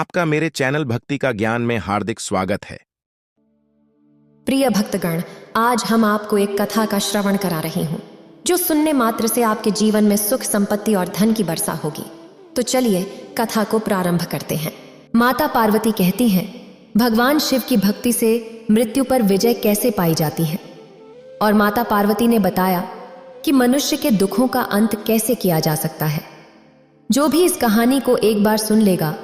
आपका मेरे चैनल भक्ति का ज्ञान में हार्दिक स्वागत है। प्रिय भक्तगण, आज हम आपको एक कथा का श्रवण करा रही हूँ जो सुनने मात्र से आपके जीवन में सुख, संपत्ति और धन की वर्षा होगी। तो चलिए कथा को प्रारंभ करते हैं। माता पार्वती कहती हैं, भगवान शिव की भक्ति से मृत्यु पर विजय कैसे पाई जाती है। और माता पार्वती ने बताया कि मनुष्य के दुखों का अंत कैसे किया जा सकता है। जो भी इस कहानी को एक बार सुन लेगा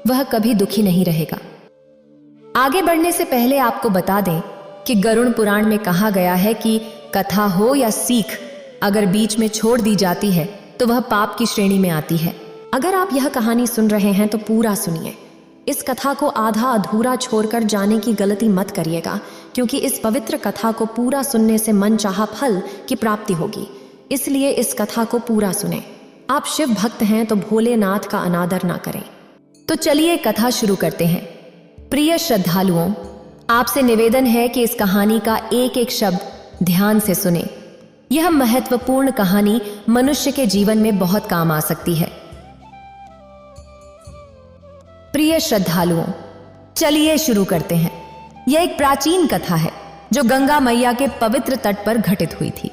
वह कभी दुखी नहीं रहेगा। आगे बढ़ने से पहले आपको बता दें कि गरुड़ पुराण में कहा गया है कि कथा हो या सीख, अगर बीच में छोड़ दी जाती है तो वह पाप की श्रेणी में आती है। अगर आप यह कहानी सुन रहे हैं तो पूरा सुनिए। इस कथा को आधा अधूरा छोड़कर जाने की गलती मत करिएगा, क्योंकि इस पवित्र कथा को पूरा सुनने से मनचाहा फल की प्राप्ति होगी। इसलिए इस कथा को पूरा सुने। आप शिव भक्त हैं तो भोलेनाथ का अनादर ना करें। तो चलिए कथा शुरू करते हैं। प्रिय श्रद्धालुओं, आपसे निवेदन है कि इस कहानी का एक एक शब्द ध्यान से सुने। यह महत्वपूर्ण कहानी मनुष्य के जीवन में बहुत काम आ सकती है। प्रिय श्रद्धालुओं, चलिए शुरू करते हैं। यह एक प्राचीन कथा है जो गंगा मैया के पवित्र तट पर घटित हुई थी।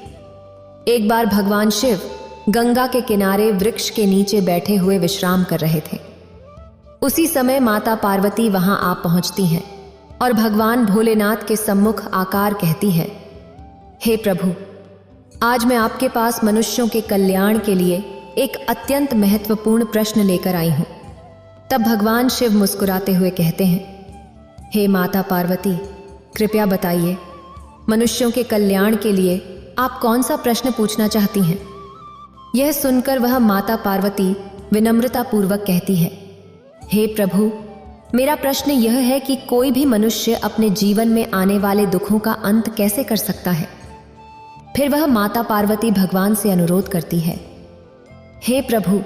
एक बार भगवान शिव गंगा के किनारे वृक्ष के नीचे बैठे हुए विश्राम कर रहे थे। उसी समय माता पार्वती वहां आ पहुंचती हैं और भगवान भोलेनाथ के सम्मुख आकर कहती है, हे प्रभु, आज मैं आपके पास मनुष्यों के कल्याण के लिए एक अत्यंत महत्वपूर्ण प्रश्न लेकर आई हूं। तब भगवान शिव मुस्कुराते हुए कहते हैं, हे माता पार्वती, कृपया बताइए, मनुष्यों के कल्याण के लिए आप कौन सा प्रश्न पूछना चाहती हैं। यह सुनकर वह माता पार्वती विनम्रता पूर्वक कहती है, हे प्रभु, मेरा प्रश्न यह है कि कोई भी मनुष्य अपने जीवन में आने वाले दुखों का अंत कैसे कर सकता है। फिर वह माता पार्वती भगवान से अनुरोध करती है, हे प्रभु,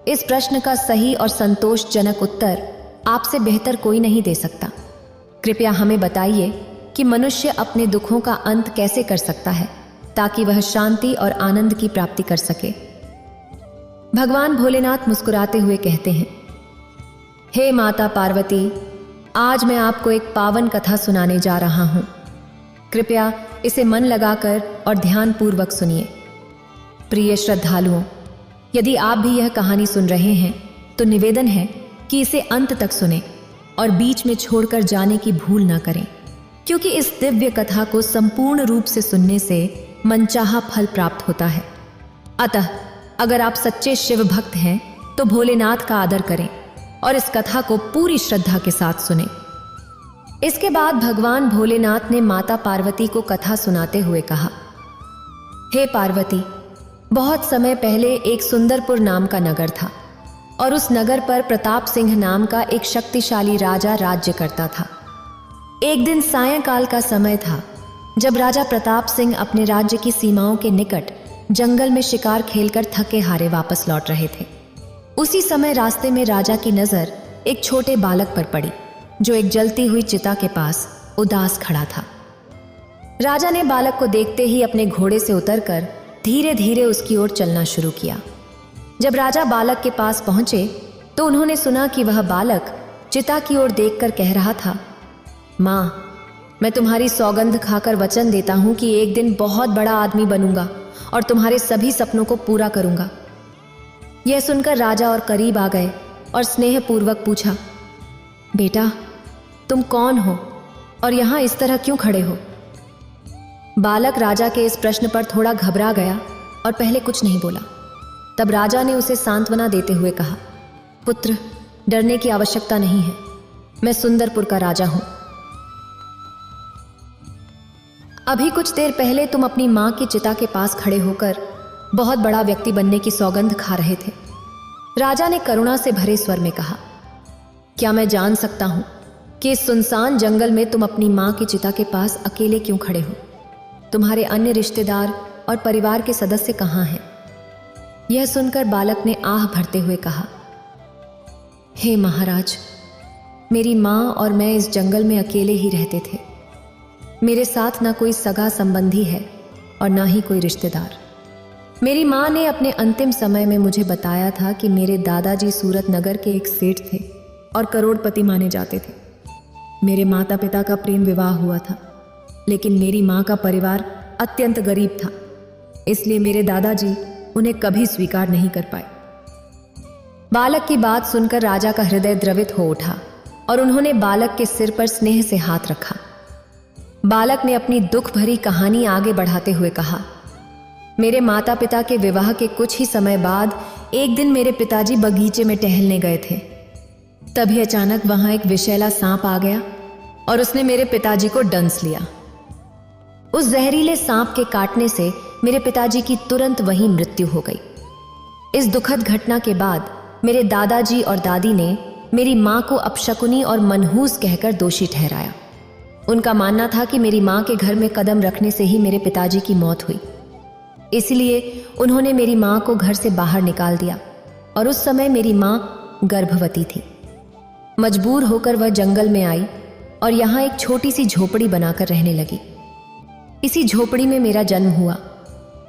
इस प्रश्न का सही और संतोषजनक उत्तर आपसे बेहतर कोई नहीं दे सकता। कृपया हमें बताइए कि मनुष्य अपने दुखों का अंत कैसे कर सकता है ताकि वह शांति और आनंद की प्राप्ति कर सके। भगवान भोलेनाथ मुस्कुराते हुए कहते हैं, हे माता पार्वती, आज मैं आपको एक पावन कथा सुनाने जा रहा हूं। कृपया इसे मन लगाकर और ध्यानपूर्वक सुनिए। प्रिय श्रद्धालुओं, यदि आप भी यह कहानी सुन रहे हैं तो निवेदन है कि इसे अंत तक सुने और बीच में छोड़कर जाने की भूल ना करें, क्योंकि इस दिव्य कथा को संपूर्ण रूप से सुनने से मनचाहा फल प्राप्त होता है। अतः अगर आप सच्चे शिव भक्त हैं तो भोलेनाथ का आदर करें और इस कथा को पूरी श्रद्धा के साथ सुने। इसके बाद भगवान भोलेनाथ ने माता पार्वती को कथा सुनाते हुए कहा, हे पार्वती, बहुत समय पहले एक सुंदरपुर नाम का नगर था और उस नगर पर प्रताप सिंह नाम का एक शक्तिशाली राजा राज्य करता था। एक दिन सायंकाल का समय था जब राजा प्रताप सिंह अपने राज्य की सीमाओं के निकट जंगल में शिकार खेलकर थके हारे वापस लौट रहे थे। उसी समय रास्ते में राजा की नजर एक छोटे बालक पर पड़ी जो एक जलती हुई चिता के पास उदास खड़ा था। राजा ने बालक को देखते ही अपने घोड़े से उतरकर धीरे धीरे उसकी ओर चलना शुरू किया। जब राजा बालक के पास पहुंचे तो उन्होंने सुना कि वह बालक चिता की ओर देखकर कह रहा था, मां, मैं तुम्हारी सौगंध खाकर वचन देता हूं कि एक दिन बहुत बड़ा आदमी बनूंगा और तुम्हारे सभी सपनों को पूरा करूंगा। यह सुनकर राजा और करीब आ गए और स्नेहपूर्वक पूछा, बेटा, तुम कौन हो और यहां इस तरह क्यों खड़े हो। बालक राजा के इस प्रश्न पर थोड़ा घबरा गया और पहले कुछ नहीं बोला। तब राजा ने उसे सांत्वना देते हुए कहा, पुत्र, डरने की आवश्यकता नहीं है, मैं सुंदरपुर का राजा हूं। अभी कुछ देर पहले तुम अपनी मां की चिता के पास खड़े होकर बहुत बड़ा व्यक्ति बनने की सौगंध खा रहे थे। राजा ने करुणा से भरे स्वर में कहा, क्या मैं जान सकता हूं कि इस सुनसान जंगल में तुम अपनी मां की चिता के पास अकेले क्यों खड़े हो। तुम्हारे अन्य रिश्तेदार और परिवार के सदस्य कहां हैं। यह सुनकर बालक ने आह भरते हुए कहा, हे महाराज, मेरी मां और मैं इस जंगल में अकेले ही रहते थे। मेरे साथ ना कोई सगा संबंधी है और ना ही कोई रिश्तेदार। मेरी मां ने अपने अंतिम समय में मुझे बताया था कि मेरे दादाजी सूरत नगर के एक सेठ थे और करोड़पति माने जाते थे। मेरे माता पिता का प्रेम विवाह हुआ था, लेकिन मेरी माँ का परिवार अत्यंत गरीब था, इसलिए मेरे दादाजी उन्हें कभी स्वीकार नहीं कर पाए। बालक की बात सुनकर राजा का हृदय द्रवित हो उठा और उन्होंने बालक के सिर पर स्नेह से हाथ रखा। बालक ने अपनी दुख भरी कहानी आगे बढ़ाते हुए कहा, मेरे माता पिता के विवाह के कुछ ही समय बाद एक दिन मेरे पिताजी बगीचे में टहलने गए थे। तभी अचानक वहां एक विषैला सांप आ गया और उसने मेरे पिताजी को डंस लिया। उस जहरीले सांप के काटने से मेरे पिताजी की तुरंत वहीं मृत्यु हो गई। इस दुखद घटना के बाद मेरे दादाजी और दादी ने मेरी मां को अपशकुनी और मनहूस कहकर दोषी ठहराया। उनका मानना था कि मेरी मां के घर में कदम रखने से ही मेरे पिताजी की मौत हुई, इसलिए उन्होंने मेरी मां को घर से बाहर निकाल दिया और उस समय मेरी मां गर्भवती थी। मजबूर होकर वह जंगल में आई और यहाँ एक छोटी सी झोपड़ी बनाकर रहने लगी। इसी झोपड़ी में मेरा जन्म हुआ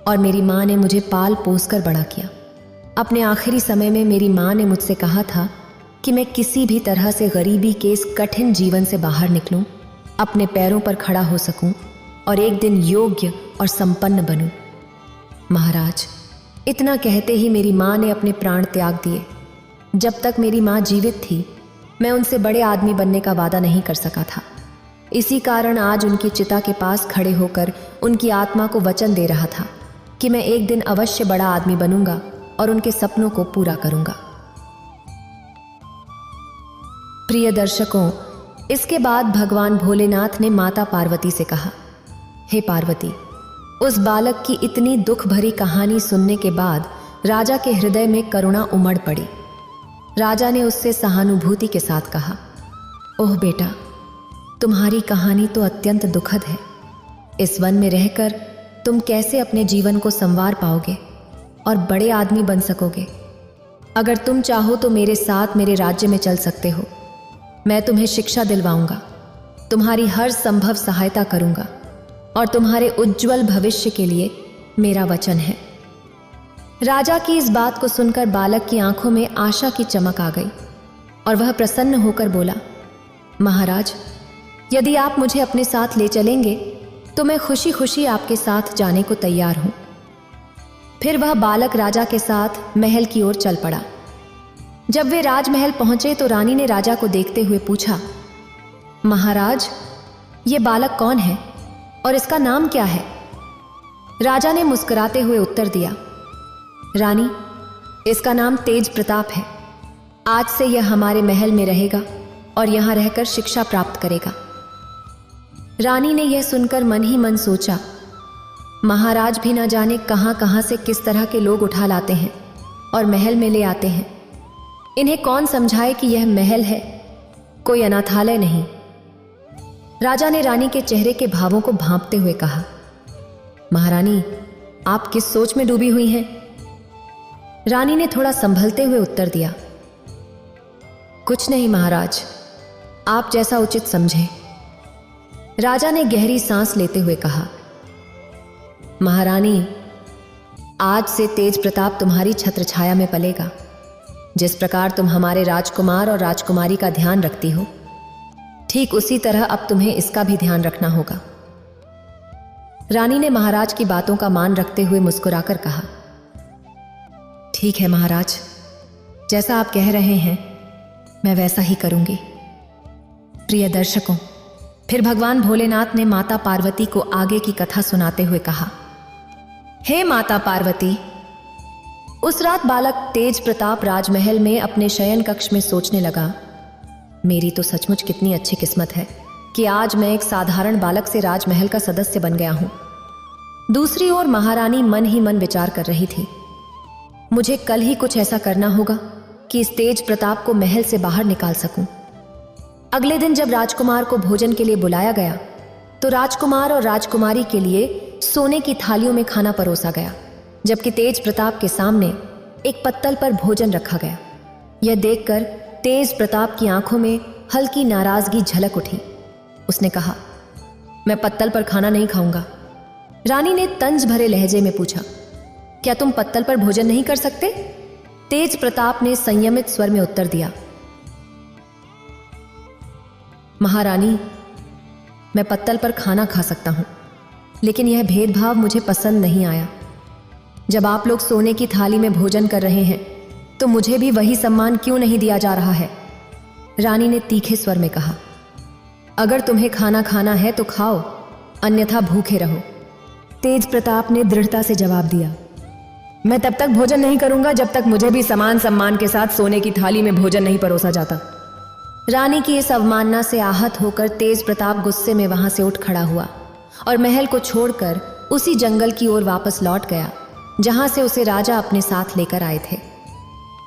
और मेरी माँ ने मुझे पाल पोस कर बड़ा किया। अपने आखिरी समय में मेरी माँ ने मुझसे कहा था कि मैं किसी भी तरह से गरीबी के इस कठिन जीवन से बाहर निकलूं, अपने पैरों पर खड़ा हो सकूं और एक दिन योग्य और संपन्न बनूं। महाराज, इतना कहते ही मेरी माँ ने अपने प्राण त्याग दिए। जब तक मेरी माँ जीवित थी, मैं उनसे बड़े आदमी बनने का वादा नहीं कर सका था। इसी कारण आज उनकी चिता के पास खड़े होकर उनकी आत्मा को वचन दे रहा था कि मैं एक दिन अवश्य बड़ा आदमी बनूंगा और उनके सपनों को पूरा करूंगा। प्रिय दर्शकों, इसके बाद भगवान भोलेनाथ ने माता पार्वती से कहा, हे पार्वती, उस बालक की इतनी दुख भरी कहानी सुनने के बाद राजा के हृदय में करुणा उमड़ पड़ी। राजा ने उससे सहानुभूति के साथ कहा, ओह बेटा, तुम्हारी कहानी तो अत्यंत दुखद है। इस वन में रहकर तुम कैसे अपने जीवन को संवार पाओगे और बड़े आदमी बन सकोगे? अगर तुम चाहो तो मेरे साथ मेरे राज्य में चल सकते हो। मैं तुम्हें शिक्षा दिलवाऊंगा, तुम्हारी हर संभव सहायता करूंगा और तुम्हारे उज्जवल भविष्य के लिए मेरा वचन है। राजा की इस बात को सुनकर बालक की आंखों में आशा की चमक आ गई और वह प्रसन्न होकर बोला, महाराज, यदि आप मुझे अपने साथ ले चलेंगे तो मैं खुशी खुशी आपके साथ जाने को तैयार हूं। फिर वह बालक राजा के साथ महल की ओर चल पड़ा। जब वे राजमहल पहुंचे तो रानी ने राजा को देखते हुए पूछा, महाराज, ये बालक कौन है और इसका नाम क्या है? राजा ने मुस्कुराते हुए उत्तर दिया, रानी, इसका नाम तेज प्रताप है। आज से यह हमारे महल में रहेगा और यहां रहकर शिक्षा प्राप्त करेगा। रानी ने यह सुनकर मन ही मन सोचा, महाराज भी ना जाने कहां कहां से किस तरह के लोग उठा लाते हैं और महल में ले आते हैं। इन्हें कौन समझाए कि यह महल है, कोई अनाथालय नहीं। राजा ने रानी के चेहरे के भावों को भांपते हुए कहा, महारानी, आप किस सोच में डूबी हुई हैं? रानी ने थोड़ा संभलते हुए उत्तर दिया, कुछ नहीं महाराज, आप जैसा उचित समझें। राजा ने गहरी सांस लेते हुए कहा, महारानी, आज से तेज प्रताप तुम्हारी छत्र छाया में पलेगा। जिस प्रकार तुम हमारे राजकुमार और राजकुमारी का ध्यान रखती हो, ठीक उसी तरह अब तुम्हें इसका भी ध्यान रखना होगा। रानी ने महाराज की बातों का मान रखते हुए मुस्कुराकर कहा, ठीक है महाराज, जैसा आप कह रहे हैं मैं वैसा ही करूंगी। प्रिय दर्शकों, फिर भगवान भोलेनाथ ने माता पार्वती को आगे की कथा सुनाते हुए कहा, हे माता पार्वती, उस रात बालक तेज प्रताप राजमहल में अपने शयन कक्ष में सोचने लगा, मेरी तो सचमुच कितनी अच्छी किस्मत है कि आज मैं एक साधारण बालक से राजमहल का सदस्य बन गया हूं। दूसरी ओर महारानी मन ही मन विचार कर रही थी, मुझे कल ही कुछ ऐसा करना होगा कि इस तेज प्रताप को महल से बाहर निकाल सकूं। अगले दिन जब राजकुमार को भोजन के लिए बुलाया गया तो राजकुमार और राजकुमारी के लिए सोने की थालियों में खाना परोसा गया, जबकि तेज प्रताप के सामने एक पत्तल पर भोजन रखा गया। यह देखकर तेज प्रताप की आंखों में हल्की नाराजगी झलक उठी। उसने कहा, मैं पत्तल पर खाना नहीं खाऊंगा। रानी ने तंज भरे लहजे में पूछा, क्या तुम पत्तल पर भोजन नहीं कर सकते? तेज प्रताप ने संयमित स्वर में उत्तर दिया, महारानी, मैं पत्तल पर खाना खा सकता हूं, लेकिन यह भेदभाव मुझे पसंद नहीं आया। जब आप लोग सोने की थाली में भोजन कर रहे हैं तो मुझे भी वही सम्मान क्यों नहीं दिया जा रहा है? रानी ने तीखे स्वर में कहा। अगर तुम्हें खाना खाना है तो खाओ, अन्यथा भूखे रहो। तेज प्रताप ने दृढ़ता से जवाब दिया। मैं तब तक भोजन नहीं करूंगा जब तक मुझे भी समान सम्मान के साथ सोने की थाली में भोजन नहीं परोसा जाता। रानी की इस अवमानना से आहत होकर तेज प्रताप गुस्से में वहां से उठ खड़ा हुआ और महल को छोड़कर उसी जंगल की ओर वापस लौट गया जहां से उसे राजा अपने साथ लेकर आए थे।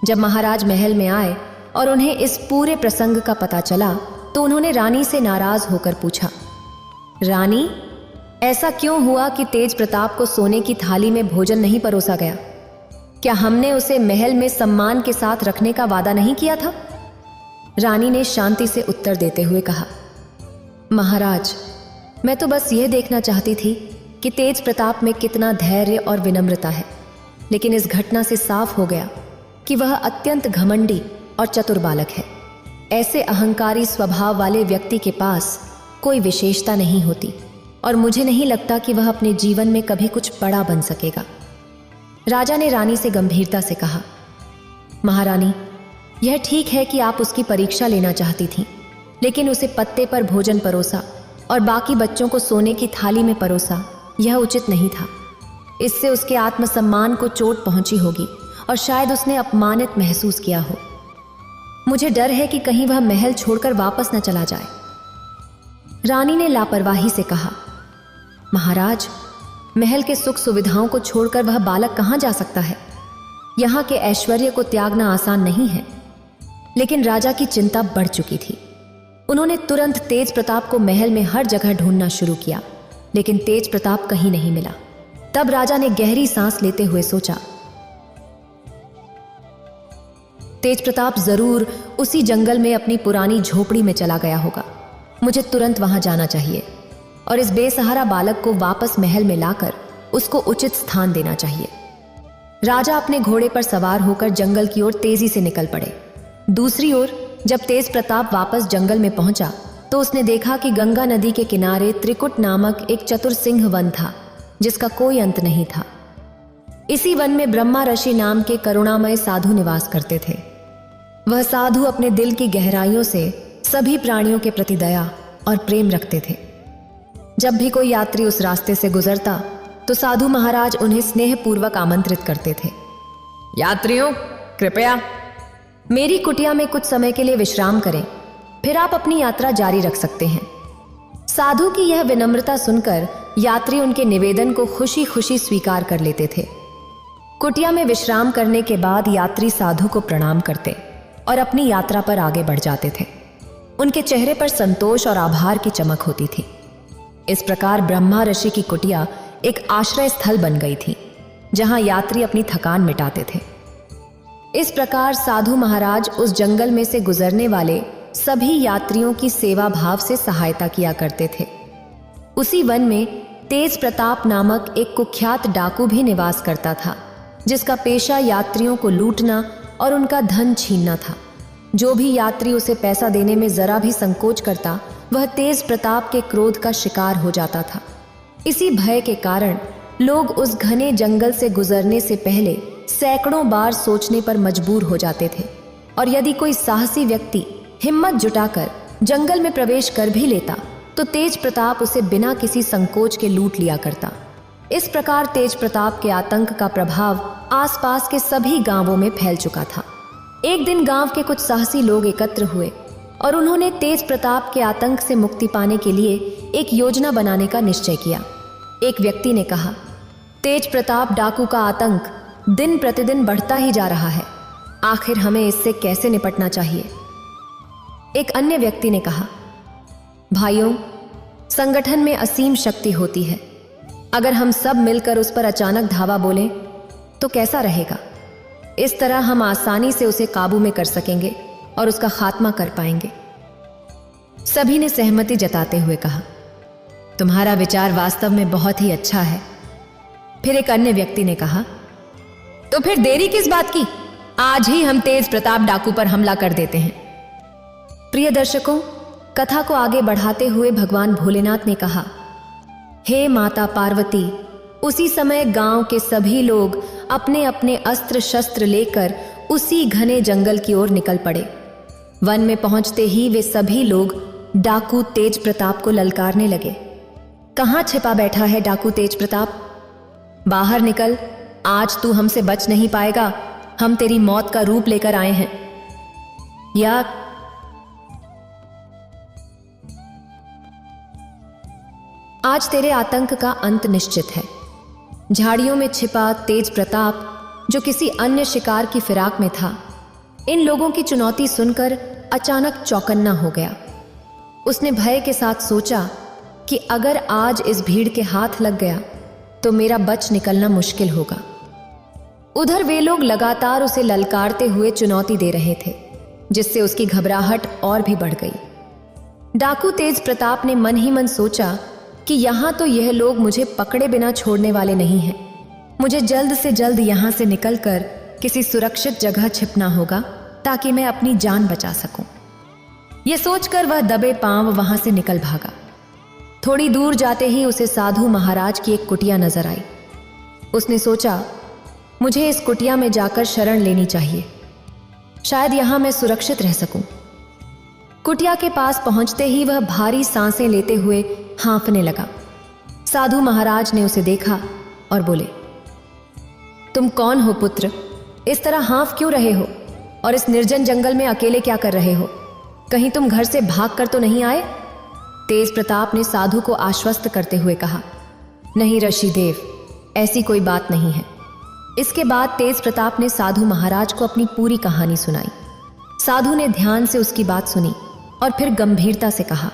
जब महाराज महल में आए और उन्हें इस पूरे प्रसंग का पता चला तो उन्होंने रानी से नाराज होकर पूछा, रानी, ऐसा क्यों हुआ कि तेज प्रताप को सोने की थाली में भोजन नहीं परोसा गया? क्या हमने उसे महल में सम्मान के साथ रखने का वादा नहीं किया था? रानी ने शांति से उत्तर देते हुए कहा, महाराज, मैं तो बस यह देखना चाहती थी कि तेज प्रताप में कितना धैर्य और विनम्रता है, लेकिन इस घटना से साफ हो गया कि वह अत्यंत घमंडी और चतुर बालक है। ऐसे अहंकारी स्वभाव वाले व्यक्ति के पास कोई विशेषता नहीं होती और मुझे नहीं लगता कि वह अपने जीवन में कभी कुछ बड़ा बन सकेगा। राजा ने रानी से गंभीरता से कहा, महारानी, यह ठीक है कि आप उसकी परीक्षा लेना चाहती थीं, लेकिन उसे पत्ते पर भोजन परोसा और बाकी बच्चों को सोने की थाली में परोसा, यह उचित नहीं था। इससे उसके आत्मसम्मान को चोट पहुंची होगी और शायद उसने अपमानित महसूस किया हो। मुझे डर है कि कहीं वह महल छोड़कर वापस न चला जाए। रानी ने लापरवाही से कहा, महाराज, महल के सुख सुविधाओं को छोड़कर वह बालक कहां जा सकता है? यहां के ऐश्वर्य को त्यागना आसान नहीं है। लेकिन राजा की चिंता बढ़ चुकी थी। उन्होंने तुरंत तेज प्रताप को महल में हर जगह ढूंढना शुरू किया, लेकिन तेज प्रताप कहीं नहीं मिला। तब राजा ने गहरी सांस लेते हुए सोचा, तेज प्रताप जरूर उसी जंगल में अपनी पुरानी झोपड़ी में चला गया होगा। मुझे तुरंत वहां जाना चाहिए और इस बेसहारा बालक को वापस महल में लाकर उसको उचित स्थान देना चाहिए। राजा अपने घोड़े पर सवार होकर जंगल की ओर तेजी से निकल पड़े। दूसरी ओर जब तेज प्रताप वापस जंगल में पहुंचा तो उसने देखा कि गंगा नदी के किनारे त्रिकुट नामक एक चतुर सिंह वन था जिसका कोई अंत नहीं था। इसी वन में ब्रह्मा ऋषि नाम के करुणामय साधु निवास करते थे। वह साधु अपने दिल की गहराइयों से सभी प्राणियों के प्रति दया और प्रेम रखते थे। जब भी कोई यात्री उस रास्ते से गुजरता तो साधु महाराज उन्हें स्नेहपूर्वक आमंत्रित करते थे, यात्रियों, कृपया मेरी कुटिया में कुछ समय के लिए विश्राम करें, फिर आप अपनी यात्रा जारी रख सकते हैं। साधु की यह विनम्रता सुनकर यात्री उनके निवेदन को खुशी खुशी स्वीकार कर लेते थे। कुटिया में विश्राम करने के बाद यात्री साधु को प्रणाम करते और अपनी यात्रा पर आगे बढ़ जाते थे। उनके चेहरे पर संतोष और आभार की चमक होती थी। इस प्रकार ब्रह्मा ऋषि की कुटिया एक आश्रय स्थल बन गई थी जहां यात्री अपनी थकान मिटाते थे। इस प्रकार साधु महाराज उस जंगल में से गुजरने वाले सभी यात्रियों की सेवा भाव से सहायता किया करते थे। उसी वन में तेज प्रताप नामक एक कुख्यात डाकू भी निवास करता था, जिसका पेशा यात्रियों को लूटना और उनका धन छीनना था। जो भी यात्री उसे पैसा देने में जरा भी संकोच करता, वह तेज प्रताप के क्रोध का शिकार हो जाता था। इसी भय के कारण लोग उस घने जंगल से गुजरने से पहले सैकड़ों बार सोचने पर मजबूर हो जाते थे, और यदि कोई साहसी व्यक्ति हिम्मत जुटाकर जंगल में प्रवेश कर भी लेता तो तेज प्रताप उसे बिना किसी संकोच के लूट लिया करता। इस प्रकार तेज प्रताप के आतंक का प्रभाव आसपास के सभी गांवों में फैल चुका था। एक दिन गांव के कुछ साहसी लोग एकत्र हुए और उन्होंने तेज प्रताप के आतंक से मुक्ति पाने के लिए एक योजना बनाने का निश्चय किया। एक व्यक्ति ने कहा, तेज प्रताप डाकू का आतंक दिन प्रतिदिन बढ़ता ही जा रहा है, आखिर हमें इससे कैसे निपटना चाहिए? एक अन्य व्यक्ति ने कहा, भाइयों, संगठन में असीम शक्ति होती है। अगर हम सब मिलकर उस पर अचानक धावा बोलें तो कैसा रहेगा? इस तरह हम आसानी से उसे काबू में कर सकेंगे और उसका खात्मा कर पाएंगे। सभी ने सहमति जताते हुए कहा, तुम्हारा विचार वास्तव में बहुत ही अच्छा है। फिर एक अन्य व्यक्ति ने कहा, तो फिर देरी किस बात की? आज ही हम तेज प्रताप डाकू पर हमला कर देते हैं। प्रिय दर्शकों, कथा को आगे बढ़ाते हुए भगवान भोलेनाथ ने कहा, हे माता पार्वती, उसी समय गांव के सभी लोग अपने अपने अस्त्र शस्त्र लेकर उसी घने जंगल की ओर निकल पड़े। वन में पहुंचते ही वे सभी लोग डाकू तेज प्रताप को ललकारने लगे। कहां छिपा बैठा है डाकू तेज प्रताप? बाहर निकल, आज तू हमसे बच नहीं पाएगा। हम तेरी मौत का रूप लेकर आए हैं। या आज तेरे आतंक का अंत निश्चित है। झाड़ियों में छिपा तेज प्रताप, जो किसी अन्य शिकार की फिराक में था, इन लोगों की चुनौती सुनकर अचानक चौकन्ना हो गया। उसने भय के साथ सोचा कि अगर आज इस भीड़ के हाथ लग गया तो मेरा बच निकलना मुश्किल होगा। उधर वे लोग लगातार उसे ललकारते हुए चुनौती दे रहे थे, जिससे उसकी घबराहट और भी बढ़ गई। डाकू तेज प्रताप ने मन ही मन सोचा कि यहां तो यह लोग मुझे पकड़े बिना छोड़ने वाले नहीं हैं। मुझे जल्द से जल्द यहां से निकलकर किसी सुरक्षित जगह छिपना होगा ताकि मैं अपनी जान बचा सकूं। यह सोचकर वह दबे पांव वहां से निकल भागा। थोड़ी दूर जाते ही उसे साधु महाराज की एक कुटिया नजर आई। उसने सोचा, मुझे इस कुटिया में जाकर शरण लेनी चाहिए, शायद यहां मैं सुरक्षित रह सकूं। कुटिया के पास पहुंचते ही वह भारी सांसें लेते हुए हाँफने लगा। साधु महाराज ने उसे देखा और बोले, तुम कौन हो पुत्र? इस तरह हाँफ क्यों रहे हो? और इस निर्जन जंगल में अकेले क्या कर रहे हो? कहीं तुम घर से भाग कर तो नहीं आए? तेज प्रताप ने साधु को आश्वस्त करते हुए कहा, नहीं ऋषिदेव, ऐसी कोई बात नहीं है। इसके बाद तेज प्रताप ने साधु महाराज को अपनी पूरी कहानी सुनाई। साधु ने ध्यान से उसकी बात सुनी और फिर गंभीरता से कहा,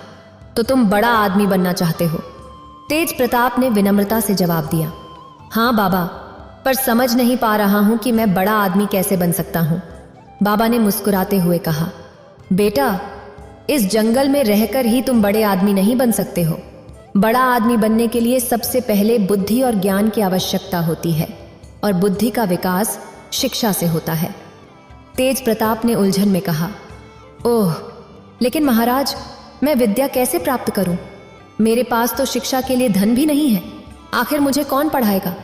तो तुम बड़ा आदमी बनना चाहते हो? तेज प्रताप ने विनम्रता से जवाब दिया, हाँ बाबा, पर समझ नहीं पा रहा हूं कि मैं बड़ा आदमी कैसे बन सकता हूं। बाबा ने मुस्कुराते हुए कहा, बेटा, इस जंगल में रहकर ही तुम बड़े आदमी नहीं बन सकते हो। बड़ा आदमी बनने के लिए सबसे पहले बुद्धि और ज्ञान की आवश्यकता होती है, और बुद्धि का विकास शिक्षा से होता है। तेज प्रताप ने उलझन में कहा, ओह, लेकिन महाराज, मैं विद्या कैसे प्राप्त करूं? मेरे पास तो शिक्षा के लिए धन भी नहीं है। आखिर मुझे कौन पढ़ाएगा?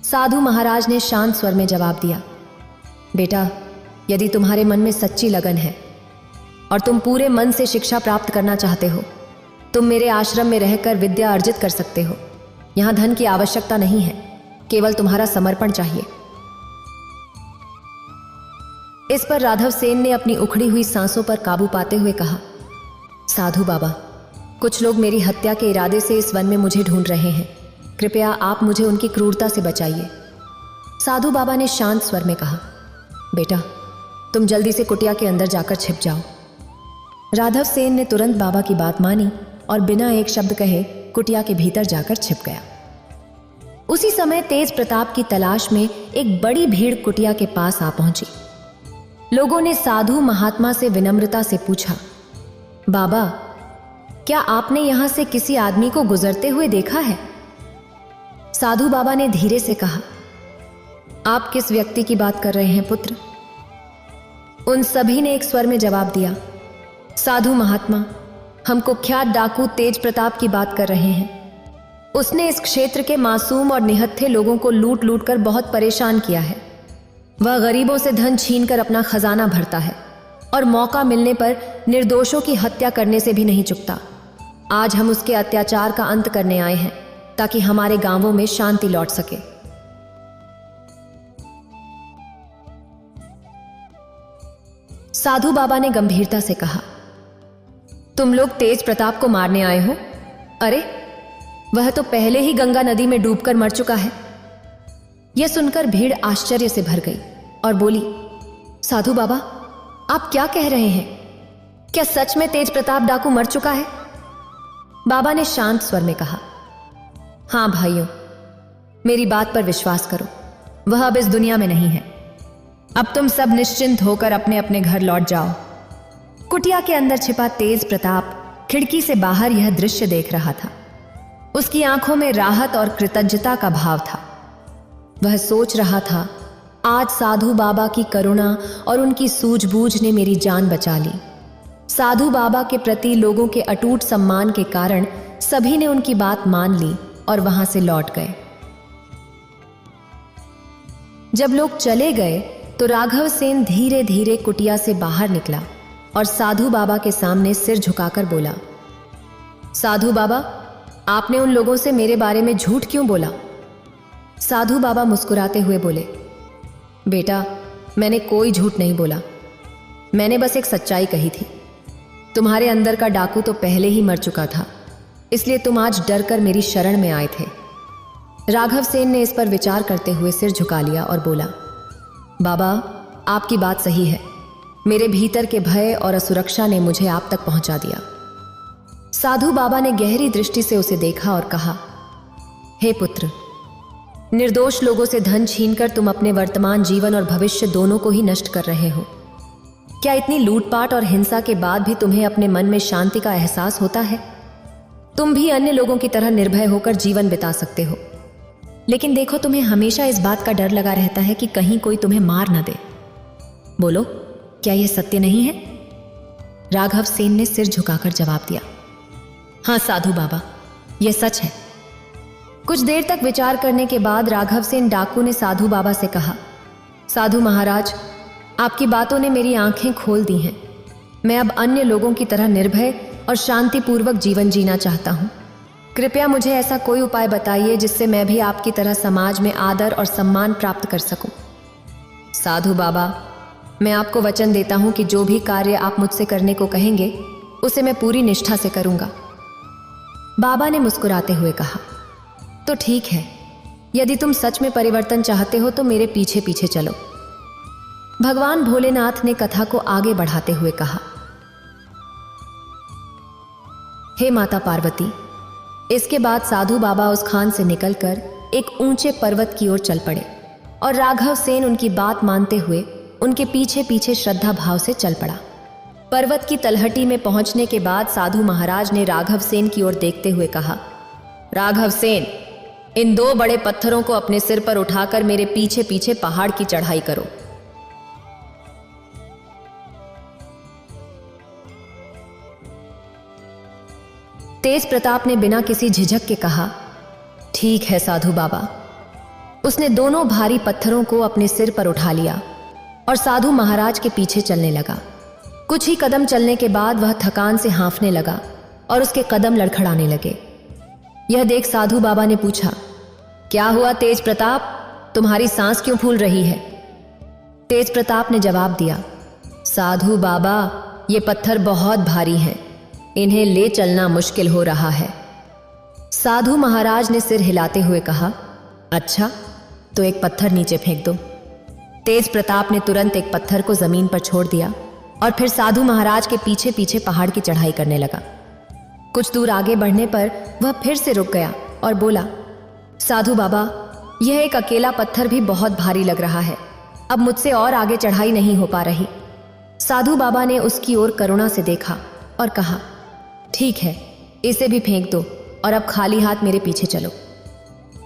साधु महाराज ने शांत स्वर में जवाब दिया, बेटा, यदि तुम्हारे मन में सच्ची लगन है और तुम पूरे मन से शिक्षा प्राप्त करना चाहते हो, तुम मेरे आश्रम में रहकर विद्या अर्जित कर सकते हो। यहां धन की आवश्यकता नहीं है, केवल तुम्हारा समर्पण चाहिए। इस पर राघव सेन ने अपनी उखड़ी हुई सांसों पर काबू पाते हुए कहा, साधु बाबा, कुछ लोग मेरी हत्या के इरादे से इस वन में मुझे ढूंढ रहे हैं। कृपया आप मुझे उनकी क्रूरता से बचाइए। साधु बाबा ने शांत स्वर में कहा, बेटा, तुम जल्दी से कुटिया के अंदर जाकर छिप जाओ। राघव सेन ने तुरंत बाबा की बात मानी और बिना एक शब्द कहे कुटिया के भीतर जाकर छिप गया। उसी समय तेज प्रताप की तलाश में एक बड़ी भीड़ कुटिया के पास आ पहुंची। लोगों ने साधु महात्मा से विनम्रता से पूछा, बाबा, क्या आपने यहां से किसी आदमी को गुजरते हुए देखा है? साधु बाबा ने धीरे से कहा, आप किस व्यक्ति की बात कर रहे हैं पुत्र? उन सभी ने एक स्वर में जवाब दिया, साधु महात्मा, हम कुख्यात डाकू तेज प्रताप की बात कर रहे हैं। उसने इस क्षेत्र के मासूम और निहत्थे लोगों को लूट लूट कर बहुत परेशान किया है। वह गरीबों से धन छीनकर अपना खजाना भरता है और मौका मिलने पर निर्दोषों की हत्या करने से भी नहीं चूकता। आज हम उसके अत्याचार का अंत करने आए हैं ताकि हमारे गांवों में शांति लौट सके। साधु बाबा ने गंभीरता से कहा, तुम लोग तेज प्रताप को मारने आए हो? अरे, वह तो पहले ही गंगा नदी में डूबकर मर चुका है। यह सुनकर भीड़ आश्चर्य से भर गई और बोली, साधु बाबा, आप क्या कह रहे हैं? क्या सच में तेज प्रताप डाकू मर चुका है? बाबा ने शांत स्वर में कहा, हां भाइयों, मेरी बात पर विश्वास करो, वह अब इस दुनिया में नहीं है। अब तुम सब निश्चिंत होकर अपने अपने घर लौट जाओ। कुटिया के अंदर छिपा तेज प्रताप खिड़की से बाहर यह दृश्य देख रहा था। उसकी आंखों में राहत और कृतज्ञता का भाव था। वह सोच रहा था, आज साधु बाबा की करुणा और उनकी सूझबूझ ने मेरी जान बचा ली। साधु बाबा के प्रति लोगों के अटूट सम्मान के कारण सभी ने उनकी बात मान ली और वहां से लौट गए। जब लोग चले गए तो राघव सेन धीरे धीरे कुटिया से बाहर निकला और साधु बाबा के सामने सिर झुकाकर बोला, साधु बाबा, आपने उन लोगों से मेरे बारे में झूठ क्यों बोला? साधु बाबा मुस्कुराते हुए बोले, बेटा, मैंने कोई झूठ नहीं बोला, मैंने बस एक सच्चाई कही थी। तुम्हारे अंदर का डाकू तो पहले ही मर चुका था, इसलिए तुम आज डर कर मेरी शरण में आए थे। राघव सेन ने इस पर विचार करते हुए सिर झुका लिया और बोला, बाबा, आपकी बात सही है। मेरे भीतर के भय और असुरक्षा ने मुझे आप तक पहुंचा दिया। साधु बाबा ने गहरी दृष्टि से उसे देखा और कहा, हे पुत्र, निर्दोष लोगों से धन छीनकर तुम अपने वर्तमान जीवन और भविष्य दोनों को ही नष्ट कर रहे हो। क्या इतनी लूटपाट और हिंसा के बाद भी तुम्हें अपने मन में शांति का एहसास होता है? तुम भी अन्य लोगों की तरह निर्भय होकर जीवन बिता सकते हो, लेकिन देखो, तुम्हें हमेशा इस बात का डर लगा रहता है कि कहीं कोई तुम्हें मार न दे। बोलो, क्या यह सत्य नहीं है? राघव सेन ने सिर झुकाकर जवाब दिया, हाँ साधु बाबा, यह सच है। कुछ देर तक विचार करने के बाद राघव सेन डाकू ने साधु बाबा से कहा, साधु महाराज, आपकी बातों ने मेरी आंखें खोल दी हैं। मैं अब अन्य लोगों की तरह निर्भय और शांतिपूर्वक जीवन जीना चाहता हूं। कृपया मुझे ऐसा कोई उपाय बताइए जिससे मैं भी आपकी तरह समाज में आदर और सम्मान प्राप्त कर सकूं। साधु बाबा, मैं आपको वचन देता हूं कि जो भी कार्य आप मुझसे करने को कहेंगे उसे मैं पूरी निष्ठा से करूंगा। बाबा ने मुस्कुराते हुए कहा, तो ठीक है, यदि तुम सच में परिवर्तन चाहते हो तो मेरे पीछे पीछे चलो। भगवान भोलेनाथ ने कथा को आगे बढ़ाते हुए कहा, हे माता पार्वती। इसके बाद साधु बाबा उस खान से निकलकर एक ऊंचे पर्वत की ओर चल पड़े और राघव सेन उनकी बात मानते हुए उनके पीछे पीछे श्रद्धा भाव से चल पड़ा। पर्वत की तलहटी में पहुंचने के बाद साधु महाराज ने राघव सेन की ओर देखते हुए कहा, राघव सेन, इन 2 बड़े पत्थरों को अपने सिर पर उठाकर मेरे पीछे पीछे पहाड़ की चढ़ाई करो। तेज प्रताप ने बिना किसी झिझक के कहा, ठीक है साधु बाबा। उसने दोनों भारी पत्थरों को अपने सिर पर उठा लिया और साधु महाराज के पीछे चलने लगा। कुछ ही कदम चलने के बाद वह थकान से हाँफने लगा और उसके कदम लड़खड़ाने लगे। यह देख साधु बाबा ने पूछा, क्या हुआ तेज प्रताप, तुम्हारी सांस क्यों फूल रही है? तेज प्रताप ने जवाब दिया, साधु बाबा, ये पत्थर बहुत भारी हैं, इन्हें ले चलना मुश्किल हो रहा है। साधु महाराज ने सिर हिलाते हुए कहा, अच्छा, तो एक पत्थर नीचे फेंक दो। तेज प्रताप ने तुरंत एक पत्थर को जमीन पर छोड़ दिया और फिर साधु महाराज के पीछे पीछे पहाड़ की चढ़ाई करने लगा। कुछ दूर आगे बढ़ने पर वह फिर से रुक गया और बोला, साधु बाबा, यह एक अकेला पत्थर भी बहुत भारी लग रहा है, अब मुझसे और आगे चढ़ाई नहीं हो पा रही। साधु बाबा ने उसकी ओर करुणा से देखा और कहा, ठीक है, इसे भी फेंक दो और अब खाली हाथ मेरे पीछे चलो।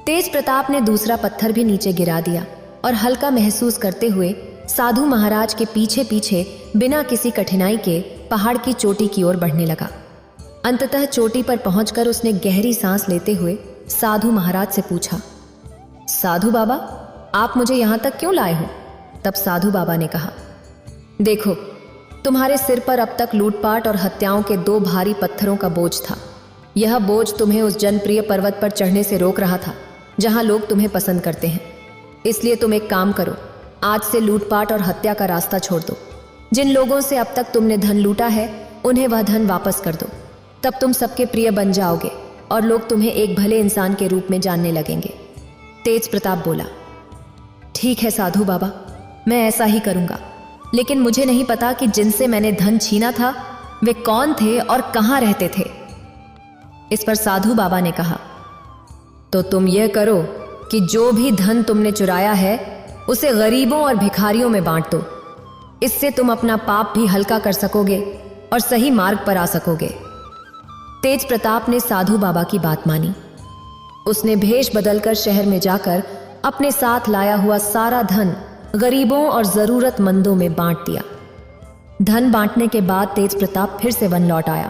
तेज प्रताप ने दूसरा पत्थर भी नीचे गिरा दिया और हल्का महसूस करते हुए साधु महाराज के पीछे पीछे बिना किसी कठिनाई के पहाड़ की चोटी की ओर बढ़ने लगा। अंततः चोटी पर पहुंचकर उसने गहरी सांस लेते हुए साधु महाराज से पूछा, साधु बाबा, आप मुझे यहां तक क्यों लाए हो? तब साधु बाबा ने कहा, देखो, तुम्हारे सिर पर अब तक लूटपाट और हत्याओं के 2 भारी पत्थरों का बोझ था। यह बोझ तुम्हें उस जनप्रिय पर्वत पर चढ़ने से रोक रहा था जहां लोग तुम्हें पसंद करते हैं। इसलिए तुम एक काम करो, आज से लूटपाट और हत्या का रास्ता छोड़ दो। जिन लोगों से अब तक तुमने धन लूटा है उन्हें वह धन वापस कर दो। तब तुम सबके प्रिय बन जाओगे और लोग तुम्हें एक भले इंसान के रूप में जानने लगेंगे। तेज प्रताप बोला, ठीक है साधु बाबा, मैं ऐसा ही करूंगा, लेकिन मुझे नहीं पता कि जिनसे मैंने धन छीना था वे कौन थे और कहां रहते थे। इस पर साधु बाबा ने कहा, तो तुम यह करो कि जो भी धन तुमने चुराया है उसे गरीबों और भिखारियों में बांट दो। इससे तुम अपना पाप भी हल्का कर सकोगे और सही मार्ग पर आ सकोगे। तेज प्रताप ने साधु बाबा की बात मानी। उसने भेष बदलकर शहर में जाकर अपने साथ लाया हुआ सारा धन गरीबों और जरूरतमंदों में बांट दिया। धन बांटने के बाद तेज प्रताप फिर से वन लौट आया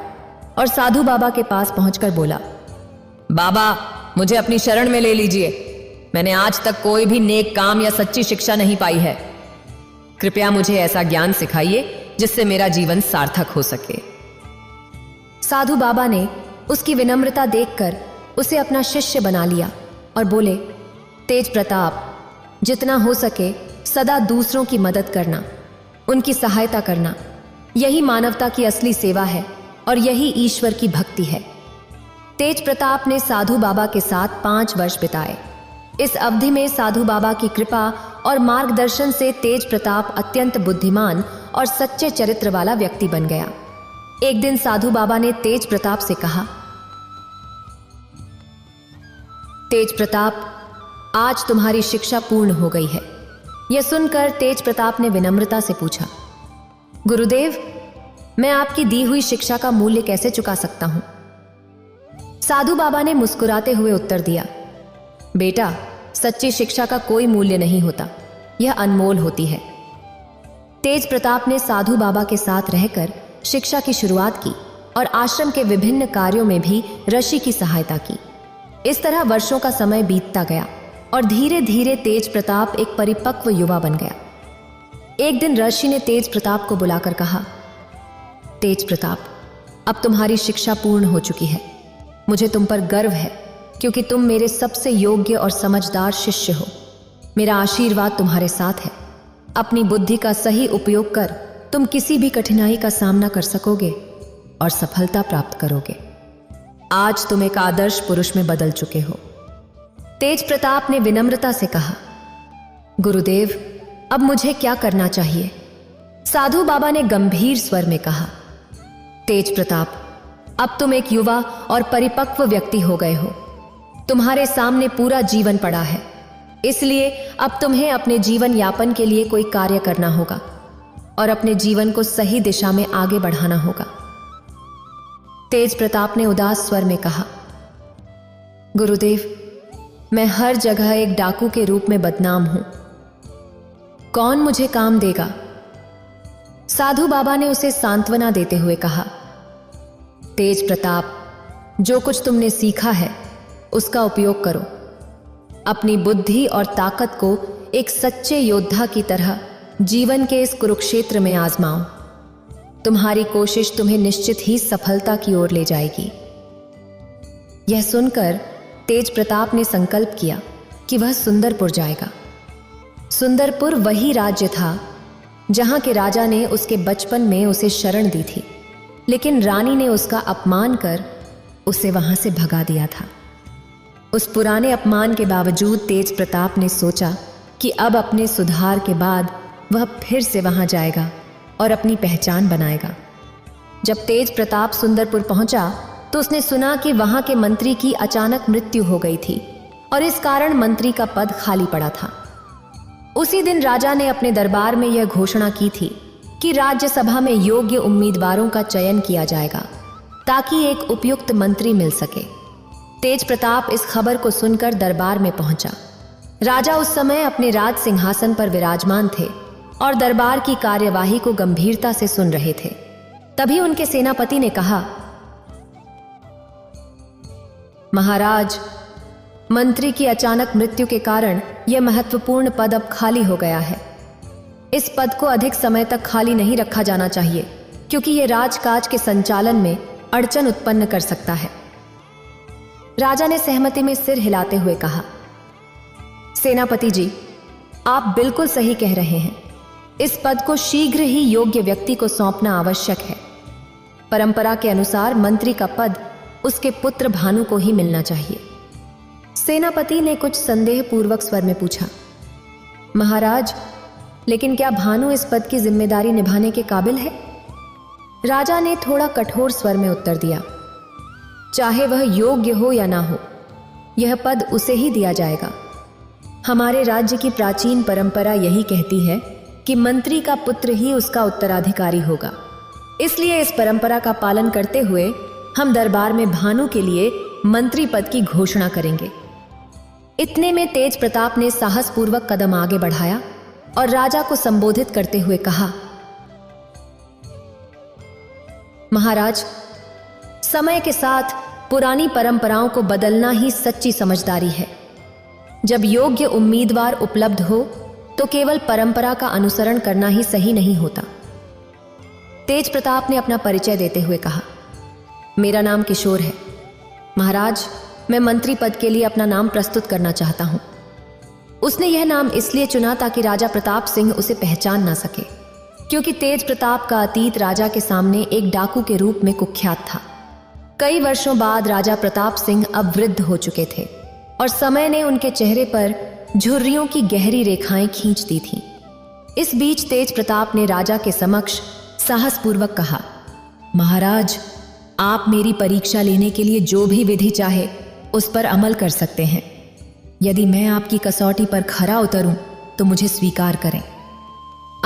और साधु बाबा के पास पहुंचकर बोला, बाबा, मुझे अपनी शरण में ले लीजिए। मैंने आज तक कोई भी नेक काम या सच्ची शिक्षा नहीं पाई है। कृपया मुझे ऐसा ज्ञान सिखाइए जिससे मेरा जीवन सार्थक हो सके। साधु बाबा ने उसकी विनम्रता देखकर उसे अपना शिष्य बना लिया और बोले, तेज प्रताप, जितना हो सके सदा दूसरों की मदद करना, उनकी सहायता करना, यही मानवता की असली सेवा है और यही ईश्वर की भक्ति है। तेज प्रताप ने साधु बाबा के साथ 5 वर्ष बिताए। इस अवधि में साधु बाबा की कृपा और मार्गदर्शन से तेज प्रताप अत्यंत बुद्धिमान और सच्चे चरित्र वाला व्यक्ति बन गया। एक दिन साधु बाबा ने तेज प्रताप से कहा, तेज प्रताप, आज तुम्हारी शिक्षा पूर्ण हो गई है। यह सुनकर तेज प्रताप ने विनम्रता से पूछा, गुरुदेव, मैं आपकी दी हुई शिक्षा का मूल्य कैसे चुका सकता हूं? साधु बाबा ने मुस्कुराते हुए उत्तर दिया, बेटा, सच्ची शिक्षा का कोई मूल्य नहीं होता, यह अनमोल होती है। तेज प्रताप ने साधु बाबा के साथ रहकर शिक्षा की शुरुआत की और आश्रम के विभिन्न कार्यों में भी ऋषि की सहायता की। इस तरह वर्षों का समय बीतता गया और धीरे धीरे तेज प्रताप एक परिपक्व युवा बन गया। एक दिन ऋषि ने तेज प्रताप को बुलाकर कहा, तेज प्रताप, अब तुम्हारी शिक्षा पूर्ण हो चुकी है। मुझे तुम पर गर्व है क्योंकि तुम मेरे सबसे योग्य और समझदार शिष्य हो। मेरा आशीर्वाद तुम्हारे साथ है। अपनी बुद्धि का सही उपयोग कर तुम किसी भी कठिनाई का सामना कर सकोगे और सफलता प्राप्त करोगे। आज तुम एक आदर्श पुरुष में बदल चुके हो। तेज प्रताप ने विनम्रता से कहा, गुरुदेव, अब मुझे क्या करना चाहिए? साधु बाबा ने गंभीर स्वर में कहा, तेज प्रताप, अब तुम एक युवा और परिपक्व व्यक्ति हो गए हो। तुम्हारे सामने पूरा जीवन पड़ा है, इसलिए अब तुम्हें अपने जीवन यापन के लिए कोई कार्य करना होगा और अपने जीवन को सही दिशा में आगे बढ़ाना होगा। तेज प्रताप ने उदास स्वर में कहा, गुरुदेव, मैं हर जगह एक डाकू के रूप में बदनाम हूं। कौन मुझे काम देगा? साधु बाबा ने उसे सांत्वना देते हुए कहा, तेज प्रताप, जो कुछ तुमने सीखा है उसका उपयोग करो। अपनी बुद्धि और ताकत को एक सच्चे योद्धा की तरह जीवन के इस कुरुक्षेत्र में आजमाओ। तुम्हारी कोशिश तुम्हें निश्चित ही सफलता की ओर ले जाएगी। यह सुनकर तेज प्रताप ने संकल्प किया कि वह सुंदरपुर जाएगा। सुंदरपुर वही राज्य था जहां के राजा ने उसके बचपन में उसे शरण दी थी, लेकिन रानी ने उसका अपमान कर उसे वहां से भगा दिया था। उस पुराने अपमान के बावजूद तेज प्रताप ने सोचा कि अब अपने सुधार के बाद वह फिर से वहां जाएगा और अपनी पहचान बनाएगा। जब तेज प्रताप सुंदरपुर पहुंचा तो उसने सुना कि वहां के मंत्री की अचानक मृत्यु हो गई थी और इस कारण मंत्री का पद खाली पड़ा था। उसी दिन राजा ने अपने दरबार में यह घोषणा की थी कि राज्यसभा में योग्य उम्मीदवारों का चयन किया जाएगा ताकि एक उपयुक्त मंत्री मिल सके। तेज प्रताप इस खबर को सुनकर दरबार में पहुंचा। राजा उस समय अपने राज सिंहासन पर विराजमान थे और दरबार की कार्यवाही को गंभीरता से सुन रहे थे। तभी उनके सेनापति ने कहा, महाराज, मंत्री की अचानक मृत्यु के कारण यह महत्वपूर्ण पद अब खाली हो गया है। इस पद को अधिक समय तक खाली नहीं रखा जाना चाहिए क्योंकि यह राजकाज के संचालन में अड़चन उत्पन्न कर सकता है। राजा ने सहमति में सिर हिलाते हुए कहा, सेनापति जी, आप बिल्कुल सही कह रहे हैं। इस पद को शीघ्र ही योग्य व्यक्ति को सौंपना आवश्यक है। परंपरा के अनुसार मंत्री का पद उसके पुत्र भानु को ही मिलना चाहिए। सेनापति ने कुछ संदेहपूर्वक स्वर में पूछा, महाराज, लेकिन क्या भानु इस पद की जिम्मेदारी निभाने के काबिल है? राजा ने थोड़ा कठोर स्वर में उत्तर दिया, चाहे वह योग्य हो या ना हो, यह पद उसे ही दिया जाएगा। हमारे राज्य की प्राचीन परंपरा यही कहती है कि मंत्री का पुत्र ही उसका उत्तराधिकारी होगा। इसलिए इस परंपरा का पालन करते हुए हम दरबार में भानु के लिए मंत्री पद की घोषणा करेंगे। इतने में तेज प्रताप ने साहसपूर्वक कदम आगे बढ़ाया और राजा को संबोधित करते हुए कहा, महाराज, समय के साथ पुरानी परंपराओं को बदलना ही सच्ची समझदारी है। जब योग्य उम्मीदवार उपलब्ध हो तो केवल परंपरा का अनुसरण करना ही सही नहीं होता। तेज प्रताप ने अपना परिचय देते हुए कहा, मेरा नाम किशोर है। महाराज, मैं मंत्री पद के लिए अपना नाम प्रस्तुत करना चाहता हूं। उसने यह नाम इसलिए चुना ताकि राजा प्रताप सिंह उसे पहचान ना सके, क्योंकि तेज प्रताप का अतीत राजा के सामने एक डाकू के रूप में कुख्यात था। कई वर्षों बाद राजा प्रताप सिंह अब वृद्ध हो चुके थे और समय ने उनके चेहरे पर झुर्रियों की गहरी रेखाएं खींच दी थीं। इस बीच तेज प्रताप ने राजा के समक्ष साहसपूर्वक कहा, महाराज, आप मेरी परीक्षा लेने के लिए जो भी विधि चाहे उस पर अमल कर सकते हैं। यदि मैं आपकी कसौटी पर खरा उतरूं तो मुझे स्वीकार करें,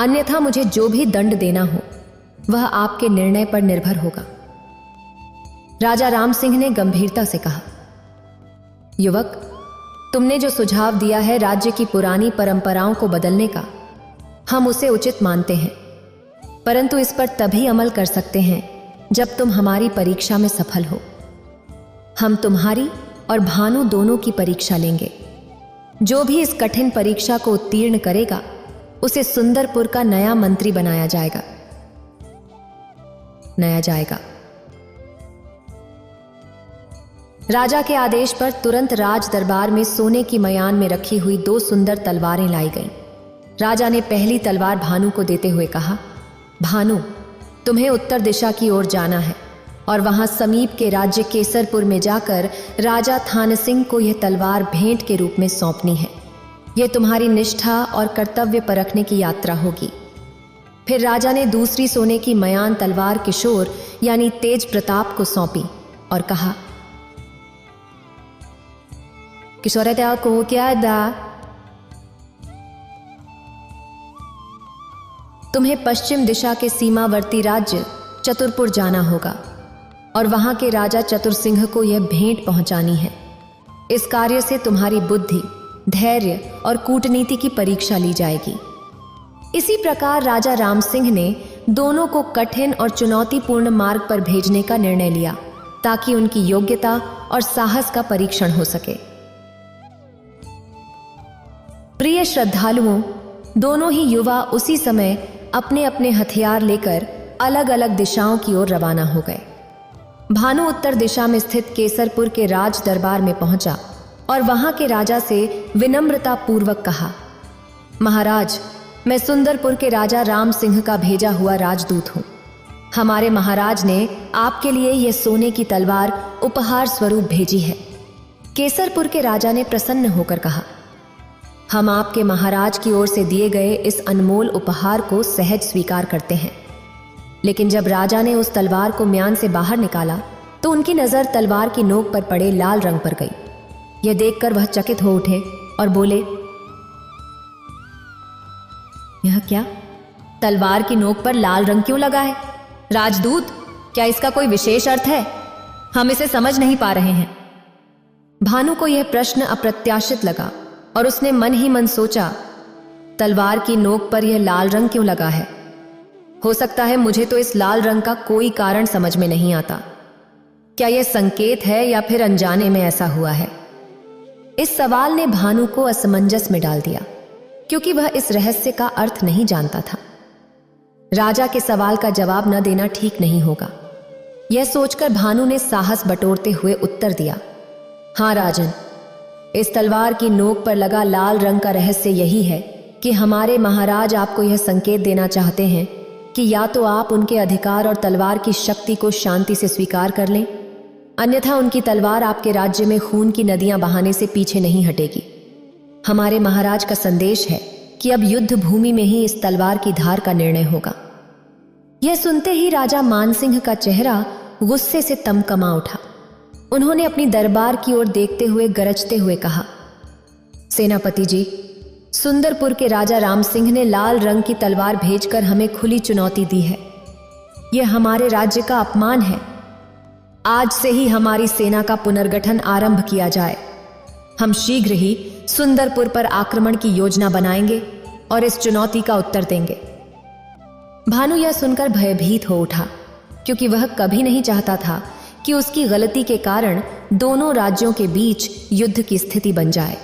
अन्यथा मुझे जो भी दंड देना हो वह आपके निर्णय पर निर्भर होगा। राजा राम सिंह ने गंभीरता से कहा, युवक, तुमने जो सुझाव दिया है राज्य की पुरानी परंपराओं को बदलने का, हम उसे उचित मानते हैं, परंतु इस पर तभी अमल कर सकते हैं जब तुम हमारी परीक्षा में सफल हो। हम तुम्हारी और भानु दोनों की परीक्षा लेंगे। जो भी इस कठिन परीक्षा को उत्तीर्ण करेगा उसे सुंदरपुर का नया मंत्री बनाया जाएगा। राजा के आदेश पर तुरंत राज दरबार में सोने की मयान में रखी हुई 2 सुंदर तलवारें लाई गईं। राजा ने पहली तलवार भानु को देते हुए कहा, भानु, तुम्हें उत्तर दिशा की ओर जाना है और वहां समीप के राज्य केसरपुर में जाकर राजा थान सिंह को यह तलवार भेंट के रूप में सौंपनी है। यह तुम्हारी निष्ठा और कर्तव्य परखने की यात्रा होगी। फिर राजा ने दूसरी सोने की मयान तलवार किशोर यानी तेज प्रताप को सौंपी और कहा, किशोर को क्या दा, तुम्हें पश्चिम दिशा के सीमावर्ती राज्य चतुरपुर जाना होगा और वहां के राजा चतुर सिंह को यह भेंट पहुंचानी है। इस कार्य से तुम्हारी बुद्धि, धैर्य और कूटनीति की परीक्षा ली जाएगी। इसी प्रकार राजा राम सिंह ने दोनों को कठिन और चुनौतीपूर्ण मार्ग पर भेजने का निर्णय लिया ताकि उनकी योग्यता और साहस का परीक्षण हो सके। प्रिय श्रद्धालुओं, दोनों ही युवा उसी समय अपने अपने हथियार लेकर अलग अलग दिशाओं की ओर रवाना हो गए। भानु उत्तर दिशा में स्थित केसरपुर के राज दरबार में पहुंचा और वहां के राजा से विनम्रता पूर्वक कहा, महाराज, मैं सुंदरपुर के राजा राम सिंह का भेजा हुआ राजदूत हूं। हमारे महाराज ने आपके लिए यह सोने की तलवार उपहार स्वरूप भेजी है। केसरपुर के राजा ने प्रसन्न होकर कहा, हम आपके महाराज की ओर से दिए गए इस अनमोल उपहार को सहज स्वीकार करते हैं। लेकिन जब राजा ने उस तलवार को म्यान से बाहर निकाला तो उनकी नजर तलवार की नोक पर पड़े लाल रंग पर गई। यह देखकर वह चकित हो उठे और बोले, यह क्या? तलवार की नोक पर लाल रंग क्यों लगा है? राजदूत, क्या इसका कोई विशेष अर्थ है? हम इसे समझ नहीं पा रहे हैं। भानु को यह प्रश्न अप्रत्याशित लगा और उसने मन ही मन सोचा, तलवार की नोक पर यह लाल रंग क्यों लगा है? हो सकता है मुझे तो इस लाल रंग का कोई कारण समझ में नहीं आता। क्या यह संकेत है या फिर अनजाने में ऐसा हुआ है? इस सवाल ने भानु को असमंजस में डाल दिया, क्योंकि वह इस रहस्य का अर्थ नहीं जानता था। राजा के सवाल का जवाब न देना ठीक नहीं होगा। यह सोचकर भानु ने साहस बटोरते हुए उत्तर दिया, हाँ राजन, इस तलवार की नोक पर लगा लाल रंग का रहस्य यही है कि हमारे महाराज आपको यह संकेत देना चाहते हैं कि या तो आप उनके अधिकार और तलवार की शक्ति को शांति से स्वीकार कर लें, अन्यथा उनकी तलवार आपके राज्य में खून की नदियां बहाने से पीछे नहीं हटेगी। हमारे महाराज का संदेश है कि अब युद्ध भूमि में ही इस तलवार की धार का निर्णय होगा। यह सुनते ही राजा मानसिंह का चेहरा गुस्से से तमकमा उठा। उन्होंने अपनी दरबार की ओर देखते हुए गरजते हुए कहा, सेनापति जी, सुंदरपुर के राजा राम सिंह ने लाल रंग की तलवार भेजकर हमें खुली चुनौती दी है। यह हमारे राज्य का अपमान है। आज से ही हमारी सेना का पुनर्गठन आरंभ किया जाए। हम शीघ्र ही सुंदरपुर पर आक्रमण की योजना बनाएंगे और इस चुनौती का उत्तर देंगे। भानु यह सुनकर भयभीत हो उठा, क्योंकि वह कभी नहीं चाहता था कि उसकी गलती के कारण दोनों राज्यों के बीच युद्ध की स्थिति बन जाए।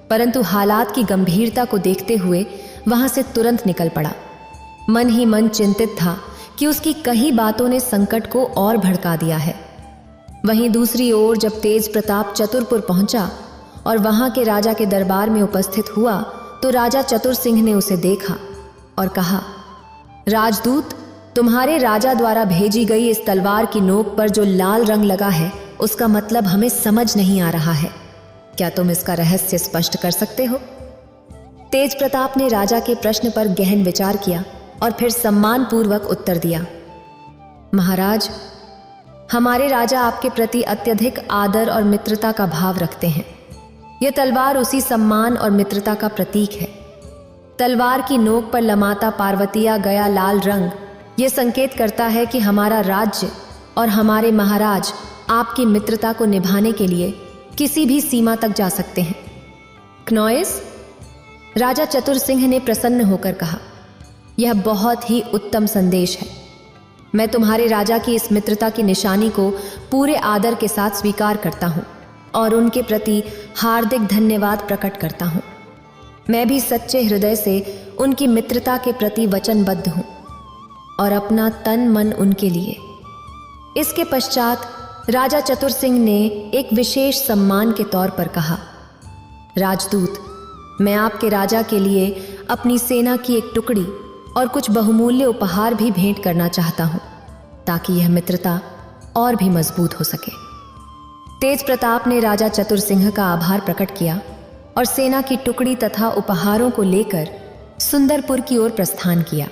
परंतु हालात की गंभीरता को देखते हुए वहां से तुरंत निकल पड़ा। मन ही मन चिंतित था कि उसकी कई बातों ने संकट को और भड़का दिया है। वहीं दूसरी ओर जब तेज प्रताप चतुरपुर पहुंचा और वहां के राजा के दरबार में उपस्थित हुआ तो राजा चतुर सिंह ने उसे देखा और कहा, राजदूत, तुम्हारे राजा द्वारा भेजी गई इस तलवार की नोक पर जो लाल रंग लगा है उसका मतलब हमें समझ नहीं आ रहा है। क्या तुम इसका रहस्य स्पष्ट कर सकते हो? तेज प्रताप ने राजा के प्रश्न पर गहन विचार किया और फिर सम्मानपूर्वक उत्तर दिया, महाराज, हमारे राजा आपके प्रति अत्यधिक आदर और मित्रता का भाव रखते हैं। यह तलवार उसी सम्मान और मित्रता का प्रतीक है। तलवार की नोक पर लमाता पार्वतिया गया लाल रंग यह संकेत करता है कि हमारा राज्य और हमारे महाराज आपकी मित्रता को निभाने के लिए किसी भी सीमा तक जा सकते हैं। क्नॉइस, राजा चतुर सिंह ने प्रसन्न होकर कहा, यह बहुत ही उत्तम संदेश है। मैं तुम्हारे राजा की इस मित्रता की निशानी को पूरे आदर के साथ स्वीकार करता हूं और उनके प्रति हार्दिक धन्यवाद प्रकट करता हूं। मैं भी सच्चे हृदय से उनकी मित्रता के प्रति वचनबद्ध हूं और अपना तन मन उनके लिए। इसके पश्चात राजा चतुर सिंह ने एक विशेष सम्मान के तौर पर कहा, राजदूत, मैं आपके राजा के लिए अपनी सेना की एक टुकड़ी और कुछ बहुमूल्य उपहार भी भेंट करना चाहता हूं ताकि यह मित्रता और भी मजबूत हो सके। तेज प्रताप ने राजा चतुर सिंह का आभार प्रकट किया और सेना की टुकड़ी तथा उपहारों को लेकर सुंदरपुर की ओर प्रस्थान किया।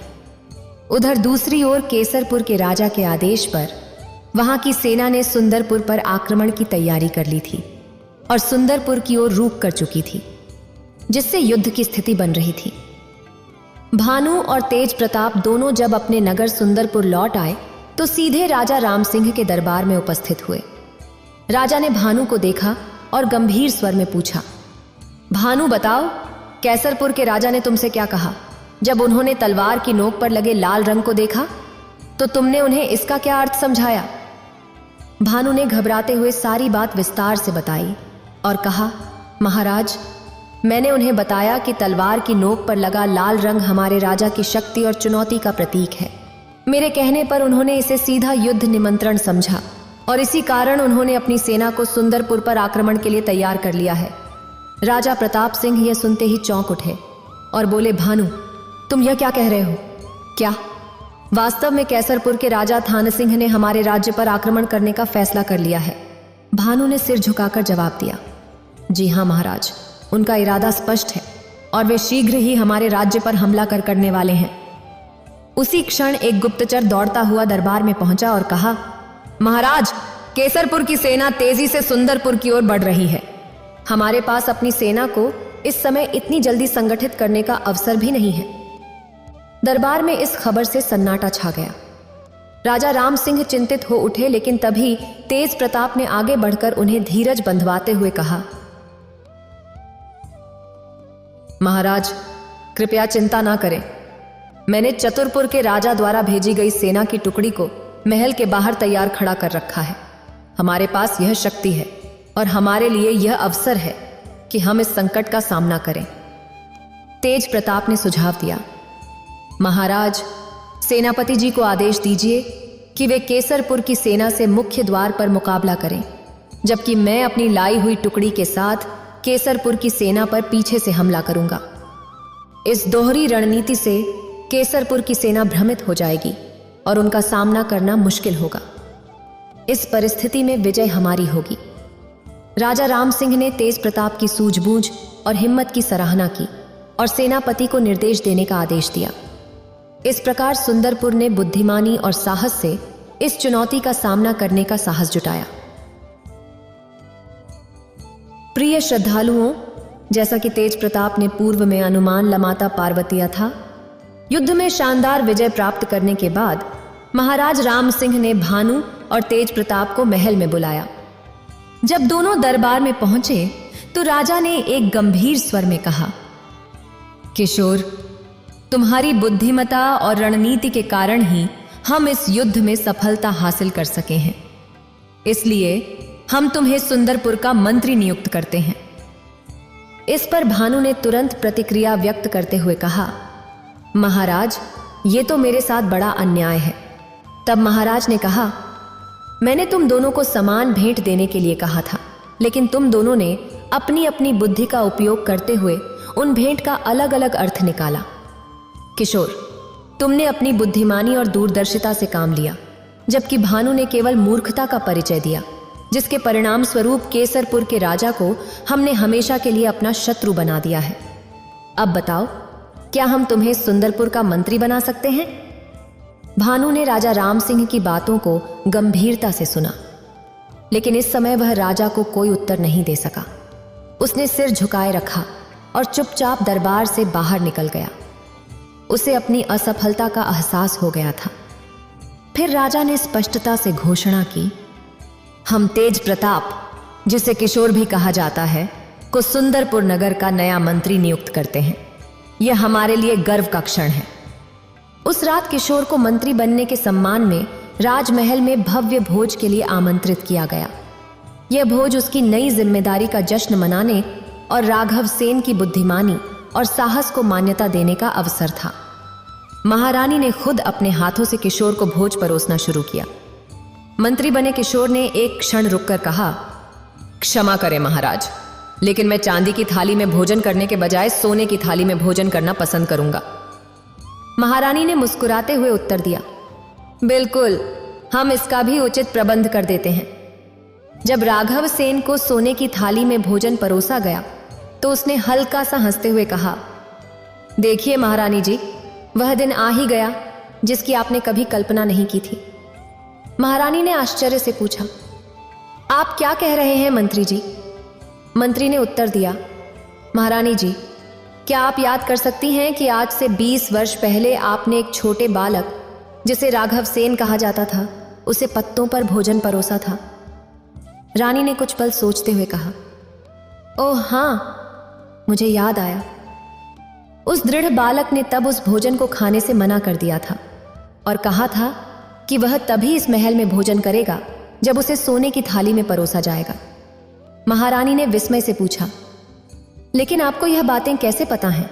उधर दूसरी ओर केसरपुर के राजा के आदेश पर वहां की सेना ने सुंदरपुर पर आक्रमण की तैयारी कर ली थी और सुंदरपुर की ओर रूख कर चुकी थी, जिससे युद्ध की स्थिति बन रही थी। भानु और तेज प्रताप दोनों जब अपने नगर सुंदरपुर लौट आए तो सीधे राजा राम सिंह के दरबार में उपस्थित हुए। राजा ने भानु को देखा और गंभीर स्वर में पूछा, भानु, बताओ, कैसरपुर के राजा ने तुमसे क्या कहा? जब उन्होंने तलवार की नोक पर लगे लाल रंग को देखा तो तुमने उन्हें इसका क्या अर्थ समझाया? भानु ने घबराते हुए सारी बात विस्तार से बताई और कहा, महाराज, मैंने उन्हें बताया कि तलवार की नोक पर लगा लाल रंग हमारे राजा की शक्ति और चुनौती का प्रतीक है। मेरे कहने पर उन्होंने इसे सीधा युद्ध निमंत्रण समझा और इसी कारण उन्होंने अपनी सेना को सुंदरपुर पर आक्रमण के लिए तैयार कर लिया है। राजा प्रताप सिंह यह सुनते ही चौंक उठे और बोले, भानु, तुम यह क्या कह रहे हो? क्या वास्तव में कैसरपुर के राजा थान सिंह ने हमारे राज्य पर आक्रमण करने का फैसला कर लिया है? भानु ने सिर झुकाकर जवाब दिया, जी हाँ महाराज, उनका इरादा स्पष्ट है और वे शीघ्र ही हमारे राज्य पर हमला करने वाले हैं। उसी क्षण एक गुप्तचर दौड़ता हुआ दरबार में पहुंचा और कहा, महाराज, केसरपुर की सेना तेजी से सुंदरपुर की ओर बढ़ रही है। हमारे पास अपनी सेना को इस समय इतनी जल्दी संगठित करने का अवसर भी नहीं है। दरबार में इस खबर से सन्नाटा छा गया। राजा राम सिंह चिंतित हो उठे, लेकिन तभी तेज प्रताप ने आगे बढ़कर उन्हें धीरज बंधवाते हुए कहा, महाराज, कृपया चिंता ना करें। मैंने चतुरपुर के राजा द्वारा भेजी गई सेना की टुकड़ी को महल के बाहर तैयार खड़ा कर रखा है। हमारे पास यह शक्ति है और हमारे लिए यह अवसर है कि हम इस संकट का सामना करें। तेज प्रताप ने सुझाव दिया, महाराज, सेनापति जी को आदेश दीजिए कि वे केसरपुर की सेना से मुख्य द्वार पर मुकाबला करें, जबकि मैं अपनी लाई हुई टुकड़ी के साथ केसरपुर की सेना पर पीछे से हमला करूंगा। इस दोहरी रणनीति से केसरपुर की सेना भ्रमित हो जाएगी और उनका सामना करना मुश्किल होगा। इस परिस्थिति में विजय हमारी होगी। राजा राम सिंह ने तेज प्रताप की सूझबूझ और हिम्मत की सराहना की और सेनापति को निर्देश देने का आदेश दिया। इस प्रकार सुंदरपुर ने बुद्धिमानी और साहस से इस चुनौती का सामना करने का साहस जुटाया। प्रिय श्रद्धालुओं, जैसा कि तेज प्रताप ने पूर्व में अनुमान लमाता पार्वतिया था, युद्ध में शानदार विजय प्राप्त करने के बाद महाराज राम सिंह ने भानु और तेज प्रताप को महल में बुलाया। जब दोनों दरबार में पहुंचे तो राजा ने एक गंभीर स्वर में कहा, किशोर, तुम्हारी बुद्धिमता और रणनीति के कारण ही हम इस युद्ध में सफलता हासिल कर सके हैं। इसलिए हम तुम्हें सुंदरपुर का मंत्री नियुक्त करते हैं। इस पर भानु ने तुरंत प्रतिक्रिया व्यक्त करते हुए कहा, महाराज, ये तो मेरे साथ बड़ा अन्याय है। तब महाराज ने कहा, मैंने तुम दोनों को समान भेंट देने के लिए कहा था, लेकिन तुम दोनों ने अपनी अपनी बुद्धि का उपयोग करते हुए उन भेंट का अलग अलग अर्थ निकाला। किशोर, तुमने अपनी बुद्धिमानी और दूरदर्शिता से काम लिया, जबकि भानु ने केवल मूर्खता का परिचय दिया, जिसके परिणाम स्वरूप केसरपुर के राजा को हमने हमेशा के लिए अपना शत्रु बना दिया है। अब बताओ, क्या हम तुम्हें सुंदरपुर का मंत्री बना सकते हैं? भानु ने राजा राम सिंह की बातों को गंभीरता से सुना, लेकिन इस समय वह राजा को कोई उत्तर नहीं दे सका। उसने सिर झुकाए रखा और चुपचाप दरबार से बाहर निकल गया। उसे अपनी असफलता का एहसास हो गया था। फिर राजा ने स्पष्टता से घोषणा की, हम तेज प्रताप, जिसे किशोर भी कहा जाता है, को सुंदरपुर नगर का नया मंत्री नियुक्त करते हैं। यह हमारे लिए गर्व का क्षण है। उस रात किशोर को मंत्री बनने के सम्मान में राजमहल में भव्य भोज के लिए आमंत्रित किया गया। यह भोज उसकी नई जिम्मेदारी का जश्न मनाने और राघव सेन की बुद्धिमानी और साहस को मान्यता देने का अवसर था। महारानी ने खुद अपने हाथों से किशोर को भोज परोसना शुरू किया। मंत्री बने किशोर ने एक क्षण रुककर कहा, क्षमा करें महाराज, लेकिन मैं चांदी की थाली में भोजन करने के बजाय सोने की थाली में भोजन करना पसंद करूंगा। महारानी ने मुस्कुराते हुए उत्तर दिया, बिल्कुल, हम इसका भी उचित प्रबंध कर देते हैं। जब राघव सेन को सोने की थाली में भोजन परोसा गया तो उसने हल्का सा हंसते हुए कहा, देखिए महारानी जी, वह दिन आ ही गया जिसकी आपने कभी कल्पना नहीं की थी। महारानी ने आश्चर्य से पूछा, आप क्या कह रहे हैं मंत्री जी? मंत्री ने उत्तर दिया, महारानी जी, क्या आप याद कर सकती हैं कि आज से 20 वर्ष पहले आपने एक छोटे बालक, जिसे राघव सेन कहा जाता था, उसे पत्तों पर भोजन परोसा था? रानी ने कुछ पल सोचते हुए कहा, ओह हाँ, मुझे याद आया। उस दृढ़ बालक ने तब उस भोजन को खाने से मना कर दिया था और कहा था कि वह तभी इस महल में भोजन करेगा जब उसे सोने की थाली में परोसा जाएगा। महारानी ने विस्मय से पूछा, लेकिन आपको यह बातें कैसे पता हैं?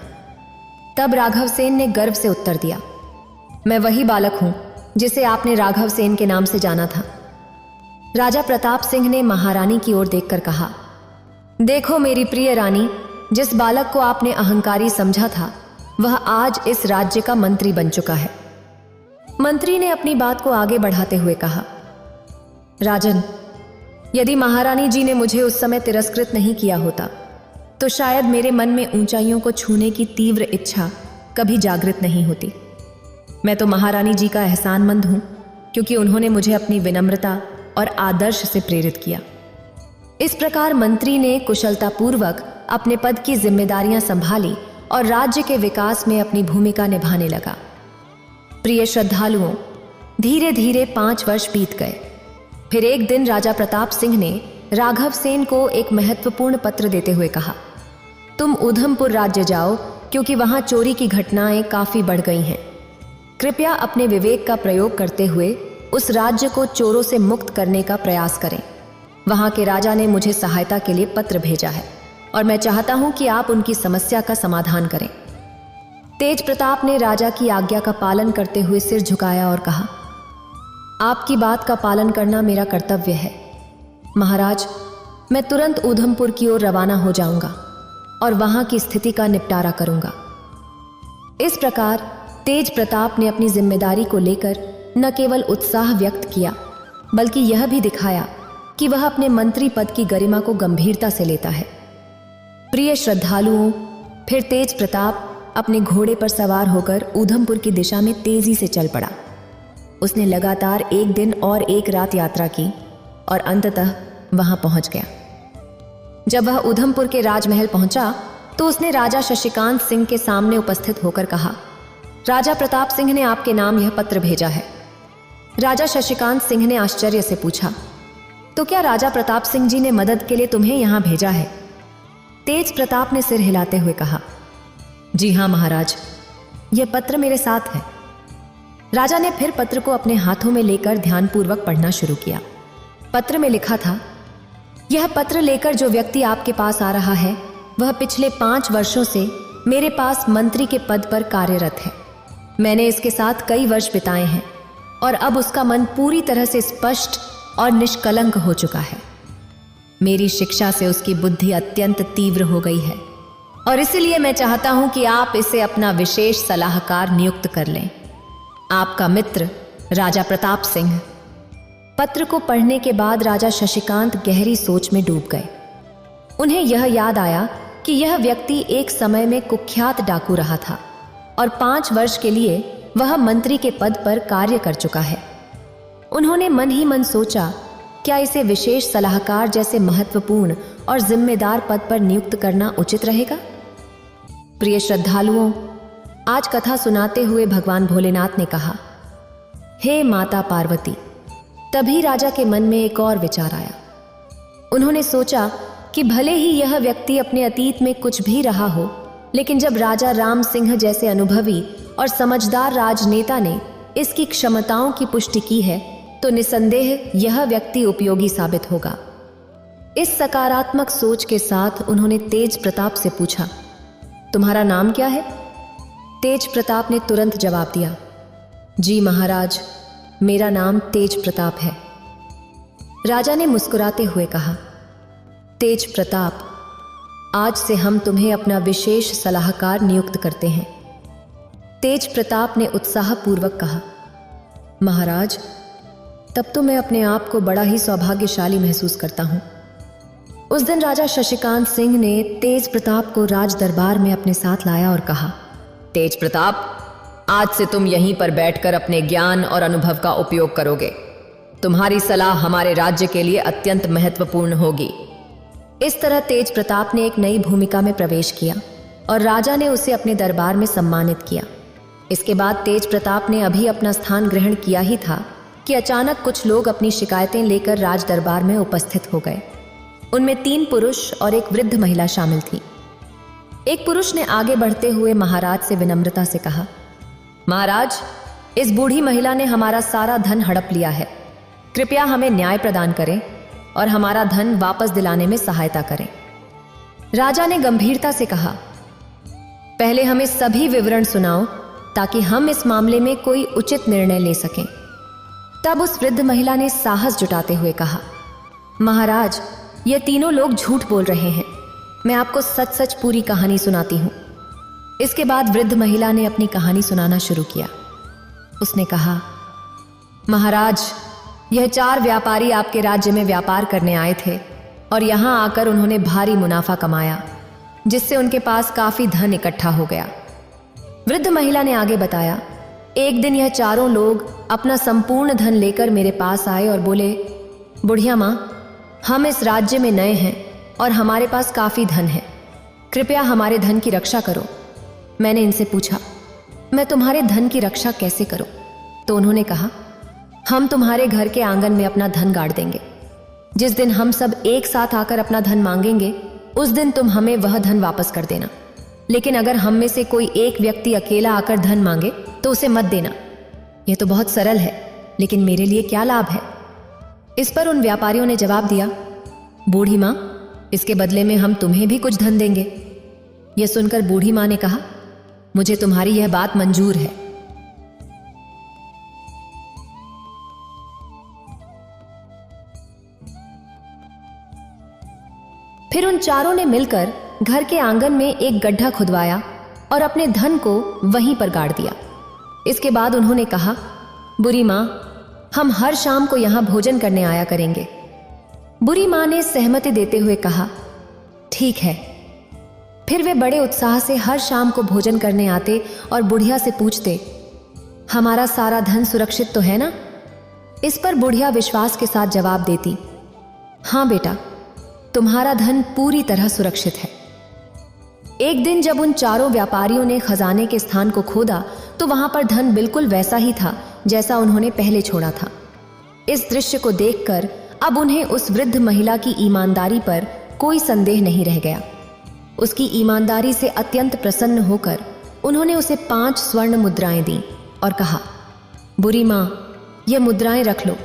तब राघव सेन ने गर्व से उत्तर दिया, मैं वही बालक हूं जिसे आपने राघव सेन के नाम से जाना था। राजा प्रताप सिंह ने महारानी की ओर देखकर कहा, देखो मेरी प्रिय रानी, जिस बालक को आपने अहंकारी समझा था, वह आज इस राज्य का मंत्री बन चुका है। मंत्री ने अपनी बात को आगे बढ़ाते हुए कहा, राजन, यदि महारानी जी ने मुझे उस समय तिरस्कृत नहीं किया होता तो शायद मेरे मन में ऊंचाइयों को छूने की तीव्र इच्छा कभी जागृत नहीं होती। मैं तो महारानी जी का एहसानमंद हूं, क्योंकि उन्होंने मुझे अपनी विनम्रता और आदर्श से प्रेरित किया। इस प्रकार मंत्री ने कुशलतापूर्वक अपने पद की जिम्मेदारियां संभाली और राज्य के विकास में अपनी भूमिका निभाने लगा। प्रिय श्रद्धालुओं, धीरे धीरे 5 वर्ष बीत गए। फिर एक दिन राजा प्रताप सिंह ने राघव सेन को एक महत्वपूर्ण पत्र देते हुए कहा, तुम उधमपुर राज्य जाओ, क्योंकि वहां चोरी की घटनाएं काफी बढ़ गई हैं। कृपया अपने विवेक का प्रयोग करते हुए उस राज्य को चोरों से मुक्त करने का प्रयास करें। वहां के राजा ने मुझे सहायता के लिए पत्र भेजा है और मैं चाहता हूं कि आप उनकी समस्या का समाधान करें। तेज प्रताप ने राजा की आज्ञा का पालन करते हुए सिर झुकाया और कहा, आपकी बात का पालन करना मेरा कर्तव्य है। महाराज, मैं तुरंत उधमपुर की ओर रवाना हो जाऊंगा और वहां की स्थिति का निपटारा करूंगा। इस प्रकार तेज प्रताप ने अपनी जिम्मेदारी को लेकर न केवल उत्साह व्यक्त किया, बल्कि यह भी दिखाया कि वह अपने मंत्री पद की गरिमा को गंभीरता से लेता है। प्रिय श्रद्धालुओं, फिर तेज प्रताप अपने घोड़े पर सवार होकर उधमपुर की दिशा में तेजी से चल पड़ा। उसने लगातार 1 दिन और 1 रात यात्रा की और अंततः वहां पहुंच गया। जब वह उधमपुर के राजमहल पहुंचा तो उसने राजा शशिकांत सिंह के सामने उपस्थित होकर कहा, राजा प्रताप सिंह ने आपके नाम यह पत्र भेजा है। राजा शशिकांत सिंह ने आश्चर्य से पूछा, तो क्या राजा प्रताप सिंह जी ने मदद के लिए तुम्हें यहां भेजा है? तेज प्रताप ने सिर हिलाते हुए कहा, जी हां महाराज, यह पत्र मेरे साथ है। राजा ने फिर पत्र को अपने हाथों में लेकर ध्यानपूर्वक पढ़ना शुरू किया। पत्र में लिखा था, यह पत्र लेकर जो व्यक्ति आपके पास आ रहा है वह पिछले 5 वर्षों से मेरे पास मंत्री के पद पर कार्यरत है। मैंने इसके साथ कई वर्ष बिताए हैं और अब उसका मन पूरी तरह से स्पष्ट और निष्कलंक हो चुका है। मेरी शिक्षा से उसकी बुद्धि अत्यंत तीव्र हो गई है और इसलिए मैं चाहता हूं कि आप इसे अपना विशेष सलाहकार नियुक्त कर लें। आपका मित्र राजा प्रताप सिंह। पत्र को पढ़ने के बाद राजा शशिकांत गहरी सोच में डूब गए। उन्हें यह याद आया कि यह व्यक्ति एक समय में कुख्यात डाकू रहा था और 5 वर्ष के लिए वह मंत्री के पद पर कार्य कर चुका है। उन्होंने मन ही मन सोचा, क्या इसे विशेष सलाहकार जैसे महत्वपूर्ण और जिम्मेदार पद पर नियुक्त करना उचित रहेगा? प्रिय श्रद्धालुओं, आज कथा सुनाते हुए भगवान भोलेनाथ ने कहा, हे माता पार्वती। तभी राजा के मन में एक और विचार आया। उन्होंने सोचा कि भले ही यह व्यक्ति अपने अतीत में कुछ भी रहा हो, लेकिन जब राजा राम सिंह जैसे अनुभवी और समझदार राजनेता ने इसकी क्षमताओं की पुष्टि की है तो निसंदेह यह व्यक्ति उपयोगी साबित होगा। इस सकारात्मक सोच के साथ उन्होंने तेज प्रताप से पूछा, तुम्हारा नाम क्या है? तेज प्रताप ने तुरंत जवाब दिया, जी महाराज, मेरा नाम तेज प्रताप है। राजा ने मुस्कुराते हुए कहा, तेज प्रताप, आज से हम तुम्हें अपना विशेष सलाहकार नियुक्त करते हैं। तेज प्रताप ने उत्साहपूर्वक कहा, महाराज, तब तो मैं अपने आप को बड़ा ही सौभाग्यशाली महसूस करता हूं। उस दिन राजा शशिकांत सिंह ने तेज प्रताप को राज दरबार में अपने साथ लाया और कहा, तेज प्रताप, आज से तुम यहीं पर बैठकर अपने ज्ञान और अनुभव का उपयोग करोगे। तुम्हारी सलाह हमारे राज्य के लिए अत्यंत महत्वपूर्ण होगी। इस तरह तेज प्रताप ने एक नई भूमिका में प्रवेश किया और राजा ने उसे अपने दरबार में सम्मानित किया। इसके बाद तेज प्रताप ने अभी अपना स्थान ग्रहण किया ही था कि अचानक कुछ लोग अपनी शिकायतें लेकर राज दरबार में उपस्थित हो गए। उनमें 3 पुरुष और एक वृद्ध महिला शामिल थी। एक पुरुष ने आगे बढ़ते हुए महाराज से विनम्रता से कहा, महाराज, इस बूढ़ी महिला ने हमारा सारा धन हड़प लिया है। कृपया हमें न्याय प्रदान करें और हमारा धन वापस दिलाने में सहायता करें। राजा ने गंभीरता से कहा, पहले हमें सभी विवरण सुनाओ ताकि हम इस मामले में कोई उचित निर्णय ले सकें। तब उस वृद्ध महिला ने साहस जुटाते हुए कहा, महाराज, ये तीनों लोग झूठ बोल रहे हैं। मैं आपको सच सच पूरी कहानी सुनाती हूं। इसके बाद वृद्ध महिला ने अपनी कहानी सुनाना शुरू किया। उसने कहा, महाराज, यह 4 व्यापारी आपके राज्य में व्यापार करने आए थे और यहां आकर उन्होंने भारी मुनाफा कमाया, जिससे उनके पास काफी धन इकट्ठा हो गया। वृद्ध महिला ने आगे बताया, एक दिन यह चारों लोग अपना संपूर्ण धन लेकर मेरे पास आए और बोले, बुढ़िया माँ, हम इस राज्य में नए हैं और हमारे पास काफी धन है। कृपया हमारे धन की रक्षा करो। मैंने इनसे पूछा, मैं तुम्हारे धन की रक्षा कैसे करूं? तो उन्होंने कहा, हम तुम्हारे घर के आंगन में अपना धन गाड़ देंगे। जिस दिन हम सब एक साथ आकर अपना धन मांगेंगे, उस दिन तुम हमें वह धन वापस कर देना। लेकिन अगर हम में से कोई एक व्यक्ति अकेला आकर धन मांगे तो उसे मत देना। यह तो बहुत सरल है, लेकिन मेरे लिए क्या लाभ है? इस पर उन व्यापारियों ने जवाब दिया, बूढ़ी माँ, इसके बदले में हम तुम्हें भी कुछ धन देंगे। यह सुनकर बूढ़ी माँ ने कहा, मुझे तुम्हारी यह बात मंजूर है। फिर उन चारों ने मिलकर घर के आंगन में एक गड्ढा खुदवाया और अपने धन को वहीं पर गाड़ दिया। इसके बाद उन्होंने कहा, बुरी माँ, हम हर शाम को यहां भोजन करने आया करेंगे। बुरी माँ ने सहमति देते हुए कहा, ठीक है। फिर वे बड़े उत्साह से हर शाम को भोजन करने आते और बुढ़िया से पूछते, हमारा सारा धन सुरक्षित तो है ना? इस पर बुढ़िया विश्वास के साथ जवाब देती, हाँ बेटा, तुम्हारा धन पूरी तरह सुरक्षित है। एक दिन जब उन चारों व्यापारियों ने खजाने के स्थान को खोदा तो वहां पर धन बिल्कुल वैसा ही था जैसा उन्होंने पहले छोड़ा था। इस दृश्य को देखकर अब उन्हें उस वृद्ध महिला की ईमानदारी पर कोई संदेह नहीं रह गया। उसकी ईमानदारी से अत्यंत प्रसन्न होकर उन्होंने उसे 5 स्वर्ण मुद्राएं दी और कहा, बुरी माँ, ये मुद्राएं रख लो,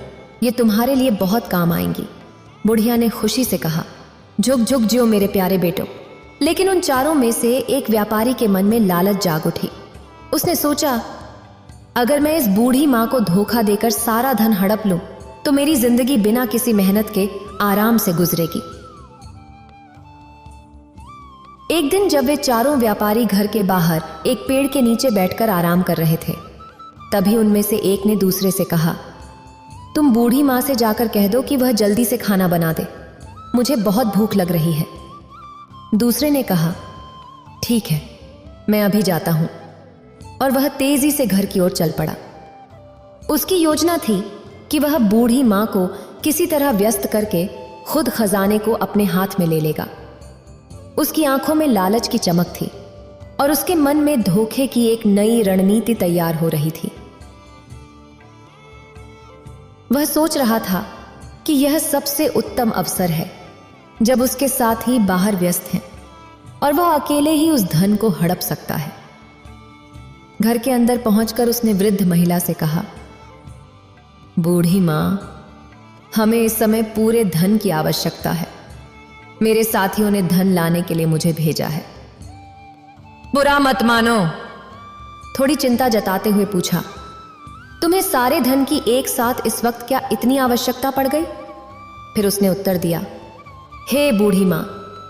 ये तुम्हारे लिए बहुत काम आएंगी। बुढ़िया ने खुशी से कहा। झुक झुक जियो मेरे प्यारे बेटो। लेकिन उन चारों में से एक व्यापारी के मन में लालच जाग उठी। उसने सोचा, अगर मैं इस बूढ़ी माँ को धोखा देकर सारा धन हड़प लूं, तो मेरी जिंदगी बिना किसी मेहनत के आराम से गुजरेगी। एक दिन जब वे चारों व्यापारी घर के बाहर एक पेड़ के नीचे बैठकर आराम कर रहे थे, तभी उनमें से एक ने दूसरे से कहा, तुम बूढ़ी माँ से जाकर कह दो कि वह जल्दी से खाना बना दे, मुझे बहुत भूख लग रही है। दूसरे ने कहा, ठीक है, मैं अभी जाता हूं। और वह तेजी से घर की ओर चल पड़ा। उसकी योजना थी कि वह बूढ़ी माँ को किसी तरह व्यस्त करके खुद खजाने को अपने हाथ में ले लेगा। उसकी आंखों में लालच की चमक थी और उसके मन में धोखे की एक नई रणनीति तैयार हो रही थी। वह सोच रहा था कि यह सबसे उत्तम अवसर है जब उसके साथी बाहर व्यस्त हैं और वह अकेले ही उस धन को हड़प सकता है। घर के अंदर पहुंचकर उसने वृद्ध महिला से कहा, बूढ़ी मां, हमें इस समय पूरे धन की आवश्यकता है। मेरे साथियों ने धन लाने के लिए मुझे भेजा है। बुरा मत मानो, थोड़ी चिंता जताते हुए पूछा, तुम्हें सारे धन की एक साथ इस वक्त क्या इतनी आवश्यकता पड़ गई? फिर उसने उत्तर दिया, हे बूढ़ी मां,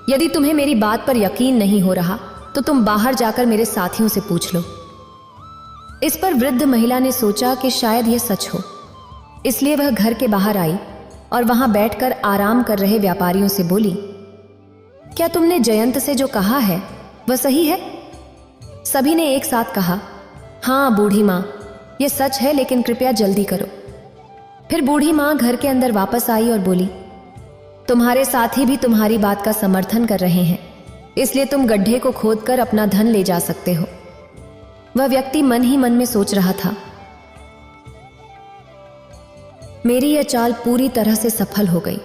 यदि तुम्हें मेरी बात पर यकीन नहीं हो रहा तो तुम बाहर जाकर मेरे साथियों से पूछ लो। इस पर वृद्ध महिला ने सोचा कि शायद यह सच हो, इसलिए वह घर के बाहर आई और वहां बैठकर आराम कर रहे व्यापारियों से बोली, क्या तुमने जयंत से जो कहा है वह सही है? सभी ने एक साथ कहा, हाँ बूढ़ी मां, यह सच है, लेकिन कृपया जल्दी करो। फिर बूढ़ी मां घर के अंदर वापस आई और बोली, तुम्हारे साथी भी तुम्हारी बात का समर्थन कर रहे हैं, इसलिए तुम गड्ढे को खोदकर अपना धन ले जा सकते हो। वह व्यक्ति मन ही मन में सोच रहा था, मेरी यह चाल पूरी तरह से सफल हो गई।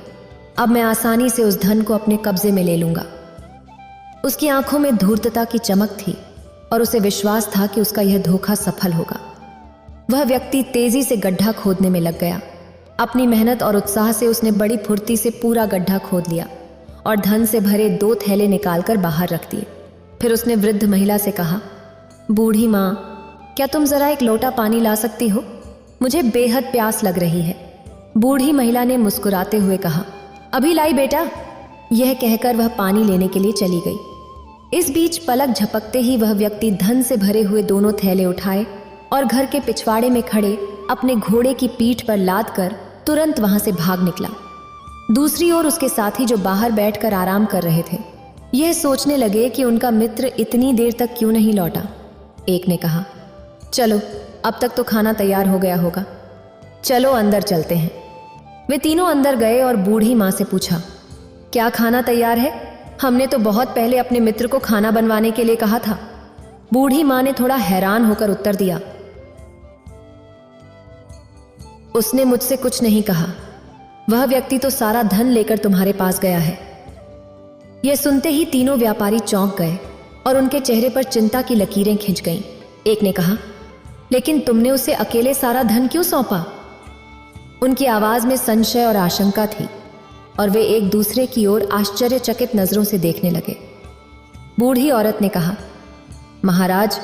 अब मैं आसानी से उस धन को अपने कब्जे में ले लूंगा। उसकी आंखों में धूर्तता की चमक थी और उसे विश्वास था कि उसका यह धोखा सफल होगा। वह व्यक्ति तेजी से गड्ढा खोदने में लग गया। अपनी मेहनत और उत्साह से उसने बड़ी फुर्ती से पूरा गड्ढा खोद लिया और धन से भरे 2 थैले निकालकर बाहर रख दिए। फिर उसने वृद्ध महिला से कहा, बूढ़ी मां, क्या तुम जरा एक लोटा पानी ला सकती हो? मुझे बेहद प्यास लग रही है। बूढ़ी महिला ने मुस्कुराते हुए कहा, अभी लाई बेटा। यह कहकर वह पानी लेने के लिए चली गई। इस बीच पलक झपकते ही वह व्यक्ति धन से भरे हुए दोनों थैले उठाए और घर के पिछवाड़े में खड़े अपने घोड़े की पीठ पर लाद कर तुरंत वहां से भाग निकला। दूसरी ओर उसके साथी जो बाहर बैठकर आराम कर रहे थे, यह सोचने लगे कि उनका मित्र इतनी देर तक क्यों नहीं लौटा। एक ने कहा, चलो अब तक तो खाना तैयार हो गया होगा, चलो अंदर चलते हैं। वे तीनों अंदर गए और बूढ़ी मां से पूछा, क्या खाना तैयार है? हमने तो बहुत पहले अपने मित्र को खाना बनवाने के लिए कहा था। बूढ़ी मां ने थोड़ा हैरान होकर उत्तर दिया, उसने मुझसे कुछ नहीं कहा। वह व्यक्ति तो सारा धन लेकर तुम्हारे पास गया है। यह सुनते ही तीनों व्यापारी चौंक गए और उनके चेहरे पर चिंता की लकीरें खिंच गईं। एक ने कहा, लेकिन तुमने उसे अकेले सारा धन क्यों सौंपा? उनकी आवाज में संशय और आशंका थी और वे एक दूसरे की ओर आश्चर्यचकित नजरों से देखने लगे। बूढ़ी औरत ने कहा, महाराज,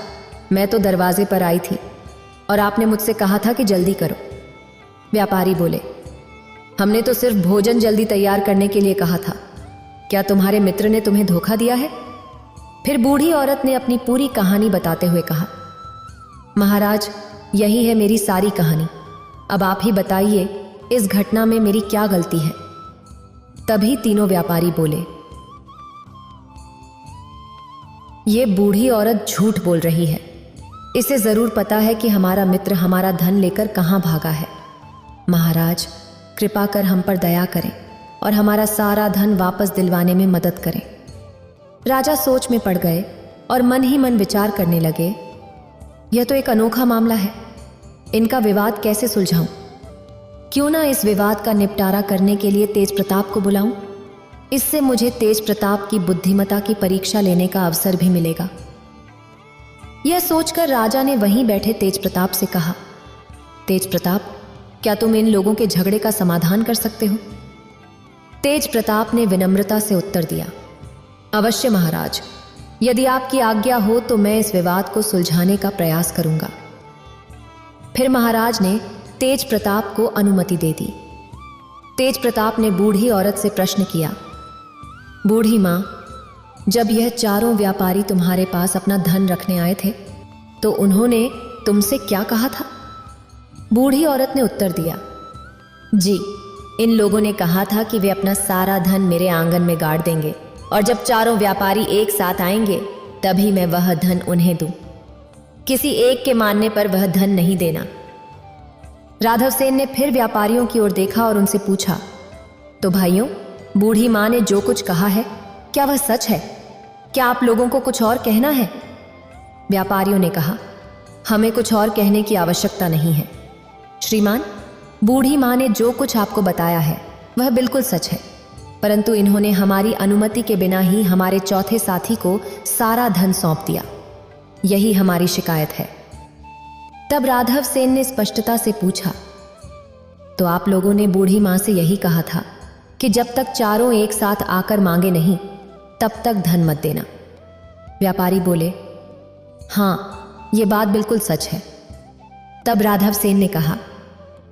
मैं तो दरवाजे पर आई थी और आपने मुझसे कहा था कि जल्दी करो। व्यापारी बोले, हमने तो सिर्फ भोजन जल्दी तैयार करने के लिए कहा था। क्या तुम्हारे मित्र ने तुम्हें धोखा दिया है? फिर बूढ़ी औरत ने अपनी पूरी कहानी बताते हुए कहा, महाराज, यही है मेरी सारी कहानी। अब आप ही बताइए, इस घटना में मेरी क्या गलती है? तभी तीनों व्यापारी बोले, ये बूढ़ी औरत झूठ बोल रही है। इसे जरूर पता है कि हमारा मित्र हमारा धन लेकर कहां भागा है। महाराज, कृपा कर हम पर दया करें और हमारा सारा धन वापस दिलवाने में मदद करें। राजा सोच में पड़ गए और मन ही मन विचार करने लगे, यह तो एक अनोखा मामला है, इनका विवाद कैसे सुलझाऊं? क्यों ना इस विवाद का निपटारा करने के लिए तेज प्रताप को बुलाऊं? इससे मुझे तेज प्रताप की बुद्धिमत्ता की परीक्षा लेने का अवसर भी मिलेगा। यह सोचकर राजा ने वहीं बैठे तेज प्रताप से कहा, तेज प्रताप, क्या तुम इन लोगों के झगड़े का समाधान कर सकते हो? तेज प्रताप ने विनम्रता से उत्तर दिया, अवश्य महाराज, यदि आपकी आज्ञा हो तो मैं इस विवाद को सुलझाने का प्रयास करूंगा। फिर महाराज ने तेज प्रताप को अनुमति दे दी। तेज प्रताप ने बूढ़ी औरत से प्रश्न किया, बूढ़ी मां, जब यह चारों व्यापारी तुम्हारे पास अपना धन रखने आए थे तो उन्होंने तुमसे क्या कहा था? बूढ़ी औरत ने उत्तर दिया, जी, इन लोगों ने कहा था कि वे अपना सारा धन मेरे आंगन में गाड़ देंगे और जब चारों व्यापारी एक साथ आएंगे तभी मैं वह धन उन्हें दूं। किसी एक के मानने पर वह धन नहीं देना। राघव सेन ने फिर व्यापारियों की ओर देखा और उनसे पूछा, तो भाइयों, बूढ़ी मां ने जो कुछ कहा है क्या वह सच है? क्या आप लोगों को कुछ और कहना है? व्यापारियों ने कहा, हमें कुछ और कहने की आवश्यकता नहीं है श्रीमान, बूढ़ी मां ने जो कुछ आपको बताया है वह बिल्कुल सच है, परंतु इन्होंने हमारी अनुमति के बिना ही हमारे चौथे साथी को सारा धन सौंप दिया। यही हमारी शिकायत है। तब राघव सेन ने स्पष्टता से पूछा, तो आप लोगों ने बूढ़ी मां से यही कहा था कि जब तक चारों एक साथ आकर मांगे नहीं तब तक धन मत देना? व्यापारी बोले, हाँ, ये बात बिल्कुल सच है। तब राघव सेन ने कहा,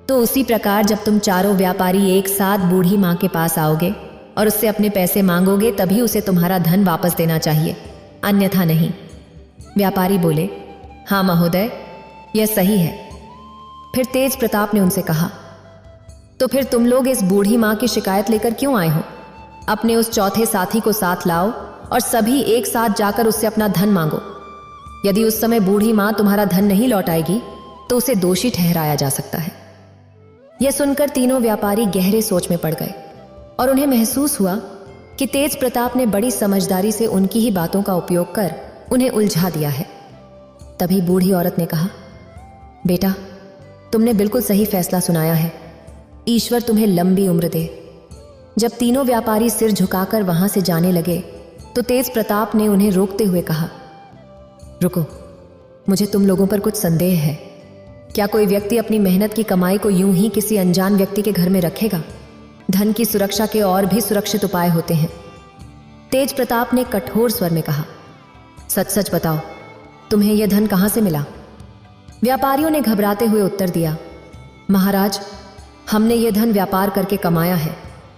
तो उसी प्रकार जब तुम चारों व्यापारी एक साथ बूढ़ी मां के पास आओगे और उससे अपने पैसे मांगोगे तभी उसे तुम्हारा धन वापस देना चाहिए, अन्यथा नहीं। व्यापारी बोले, हाँ महोदय, यह सही है। फिर तेज प्रताप ने उनसे कहा, तो फिर तुम लोग इस बूढ़ी मां की शिकायत लेकर क्यों आए हो? अपने उस चौथे साथी को साथ लाओ और सभी एक साथ जाकर उससे अपना धन मांगो। यदि उस समय बूढ़ी मां तुम्हारा धन नहीं लौटाएगी तो उसे दोषी ठहराया जा सकता है। यह सुनकर तीनों व्यापारी गहरे सोच में पड़ गए और उन्हें महसूस हुआ कि तेज प्रताप ने बड़ी समझदारी से उनकी ही बातों का उपयोग कर उन्हें उलझा दिया है। तभी बूढ़ी औरत ने कहा, बेटा, तुमने बिल्कुल सही फैसला सुनाया है। ईश्वर तुम्हें लंबी उम्र दे। जब तीनों व्यापारी सिर झुकाकर वहां से जाने लगे तो तेज प्रताप ने उन्हें रोकते हुए कहा, रुको, मुझे तुम लोगों पर कुछ संदेह है। क्या कोई व्यक्ति अपनी मेहनत की कमाई को यूं ही किसी अनजान व्यक्ति के घर में रखेगा? धन की सुरक्षा के और भी सुरक्षित उपाय होते हैं। तेज प्रताप ने कठोर स्वर में कहा, सच सच बताओ, तुम्हें यह धन कहां से मिला? व्यापारियों ने घबराते हुए उत्तर दिया, महाराज, हमने यह धन व्यापार करके कमाया है,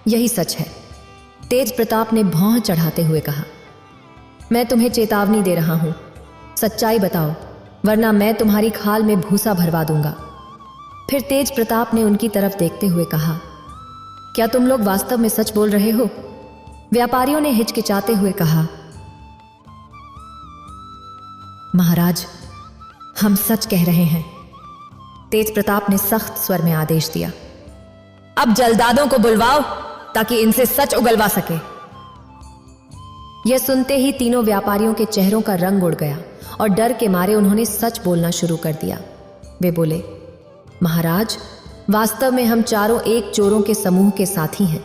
यही सच है। तेज प्रताप ने भौं चढ़ाते हुए कहा, मैं तुम्हें चेतावनी दे रहा हूं, सच्चाई बताओ, वरना मैं तुम्हारी खाल में भूसा भरवा दूंगा। फिर तेज प्रताप ने उनकी तरफ देखते हुए कहा, क्या तुम लोग वास्तव में सच बोल रहे हो? व्यापारियों ने हिचकिचाते हुए कहा, महाराज, हम सच कह रहे हैं। तेज प्रताप ने सख्त स्वर में आदेश दिया, अब जल्दादों को बुलवाओ ताकि इनसे सच उगलवा सके। यह सुनते ही तीनों व्यापारियों के चेहरों का रंग उड़ गया और डर के मारे उन्होंने सच बोलना शुरू कर दिया। वे बोले, महाराज, वास्तव में हम चारों एक चोरों के समूह के साथी हैं।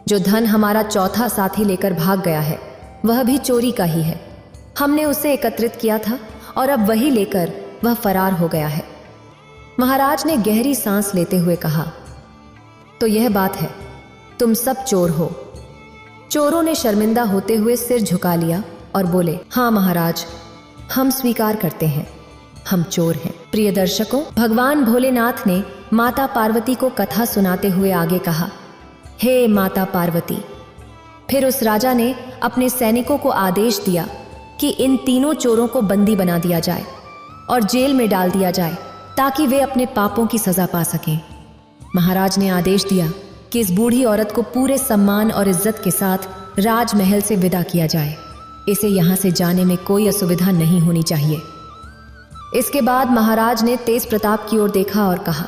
जो धन हमारा चौथा साथी लेकर भाग गया है वह भी चोरी का ही है। हमने उसे एकत्रित किया था और अब वही लेकर वह फरार हो गया है। महाराज ने गहरी सांस लेते हुए कहा, तो यह बात है, तुम सब चोर हो। चोरों ने शर्मिंदा होते हुए सिर झुका लिया और बोले, हाँ महाराज, हम स्वीकार करते हैं, हम चोर हैं। प्रिय दर्शकों, भगवान भोलेनाथ ने माता पार्वती को कथा सुनाते हुए आगे कहा, हे माता पार्वती। फिर उस राजा ने अपने सैनिकों को आदेश दिया कि इन तीनों चोरों को बंदी बना दिया जाए और जेल में डाल दिया जाए ताकि वे अपने पापों की सजा पा सकें। महाराज ने आदेश दिया कि इस बूढ़ी औरत को पूरे सम्मान और इज्जत के साथ राजमहल से विदा किया जाए। इसे यहां से जाने में कोई असुविधा नहीं होनी चाहिए। इसके बाद महाराज ने तेज प्रताप की ओर देखा और कहा,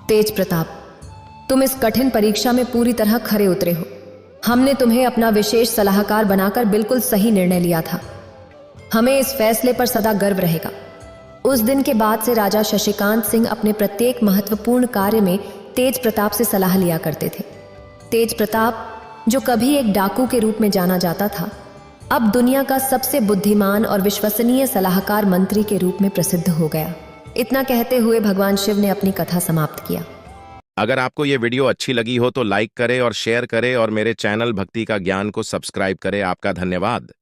तेज प्रताप, तुम इस कठिन परीक्षा में पूरी तरह खरे उतरे हो। हमने तुम्हें अपना विशेष सलाहकार बनाकर बिल्कुल सही निर्णय लिया था। हमें इस फैसले पर सदा गर्व रहेगा। उस दिन के बाद से राजा शशिकांत सिंह अपने प्रत्येक महत्वपूर्ण कार्य में तेज प्रताप से सलाह लिया करते थे। तेज प्रताप, जो कभी एक डाकू के रूप में जाना जाता था, अब दुनिया का सबसे बुद्धिमान और विश्वसनीय सलाहकार मंत्री के रूप में प्रसिद्ध हो गया। इतना कहते हुए भगवान शिव ने अपनी कथा समाप्त किया। अगर आपको ये वीडियो अच्छी लगी हो तो लाइक करें और शेयर करें और मेरे चैनल भक्ति का ज्ञान को सब्सक्राइब करें। आपका धन्यवाद।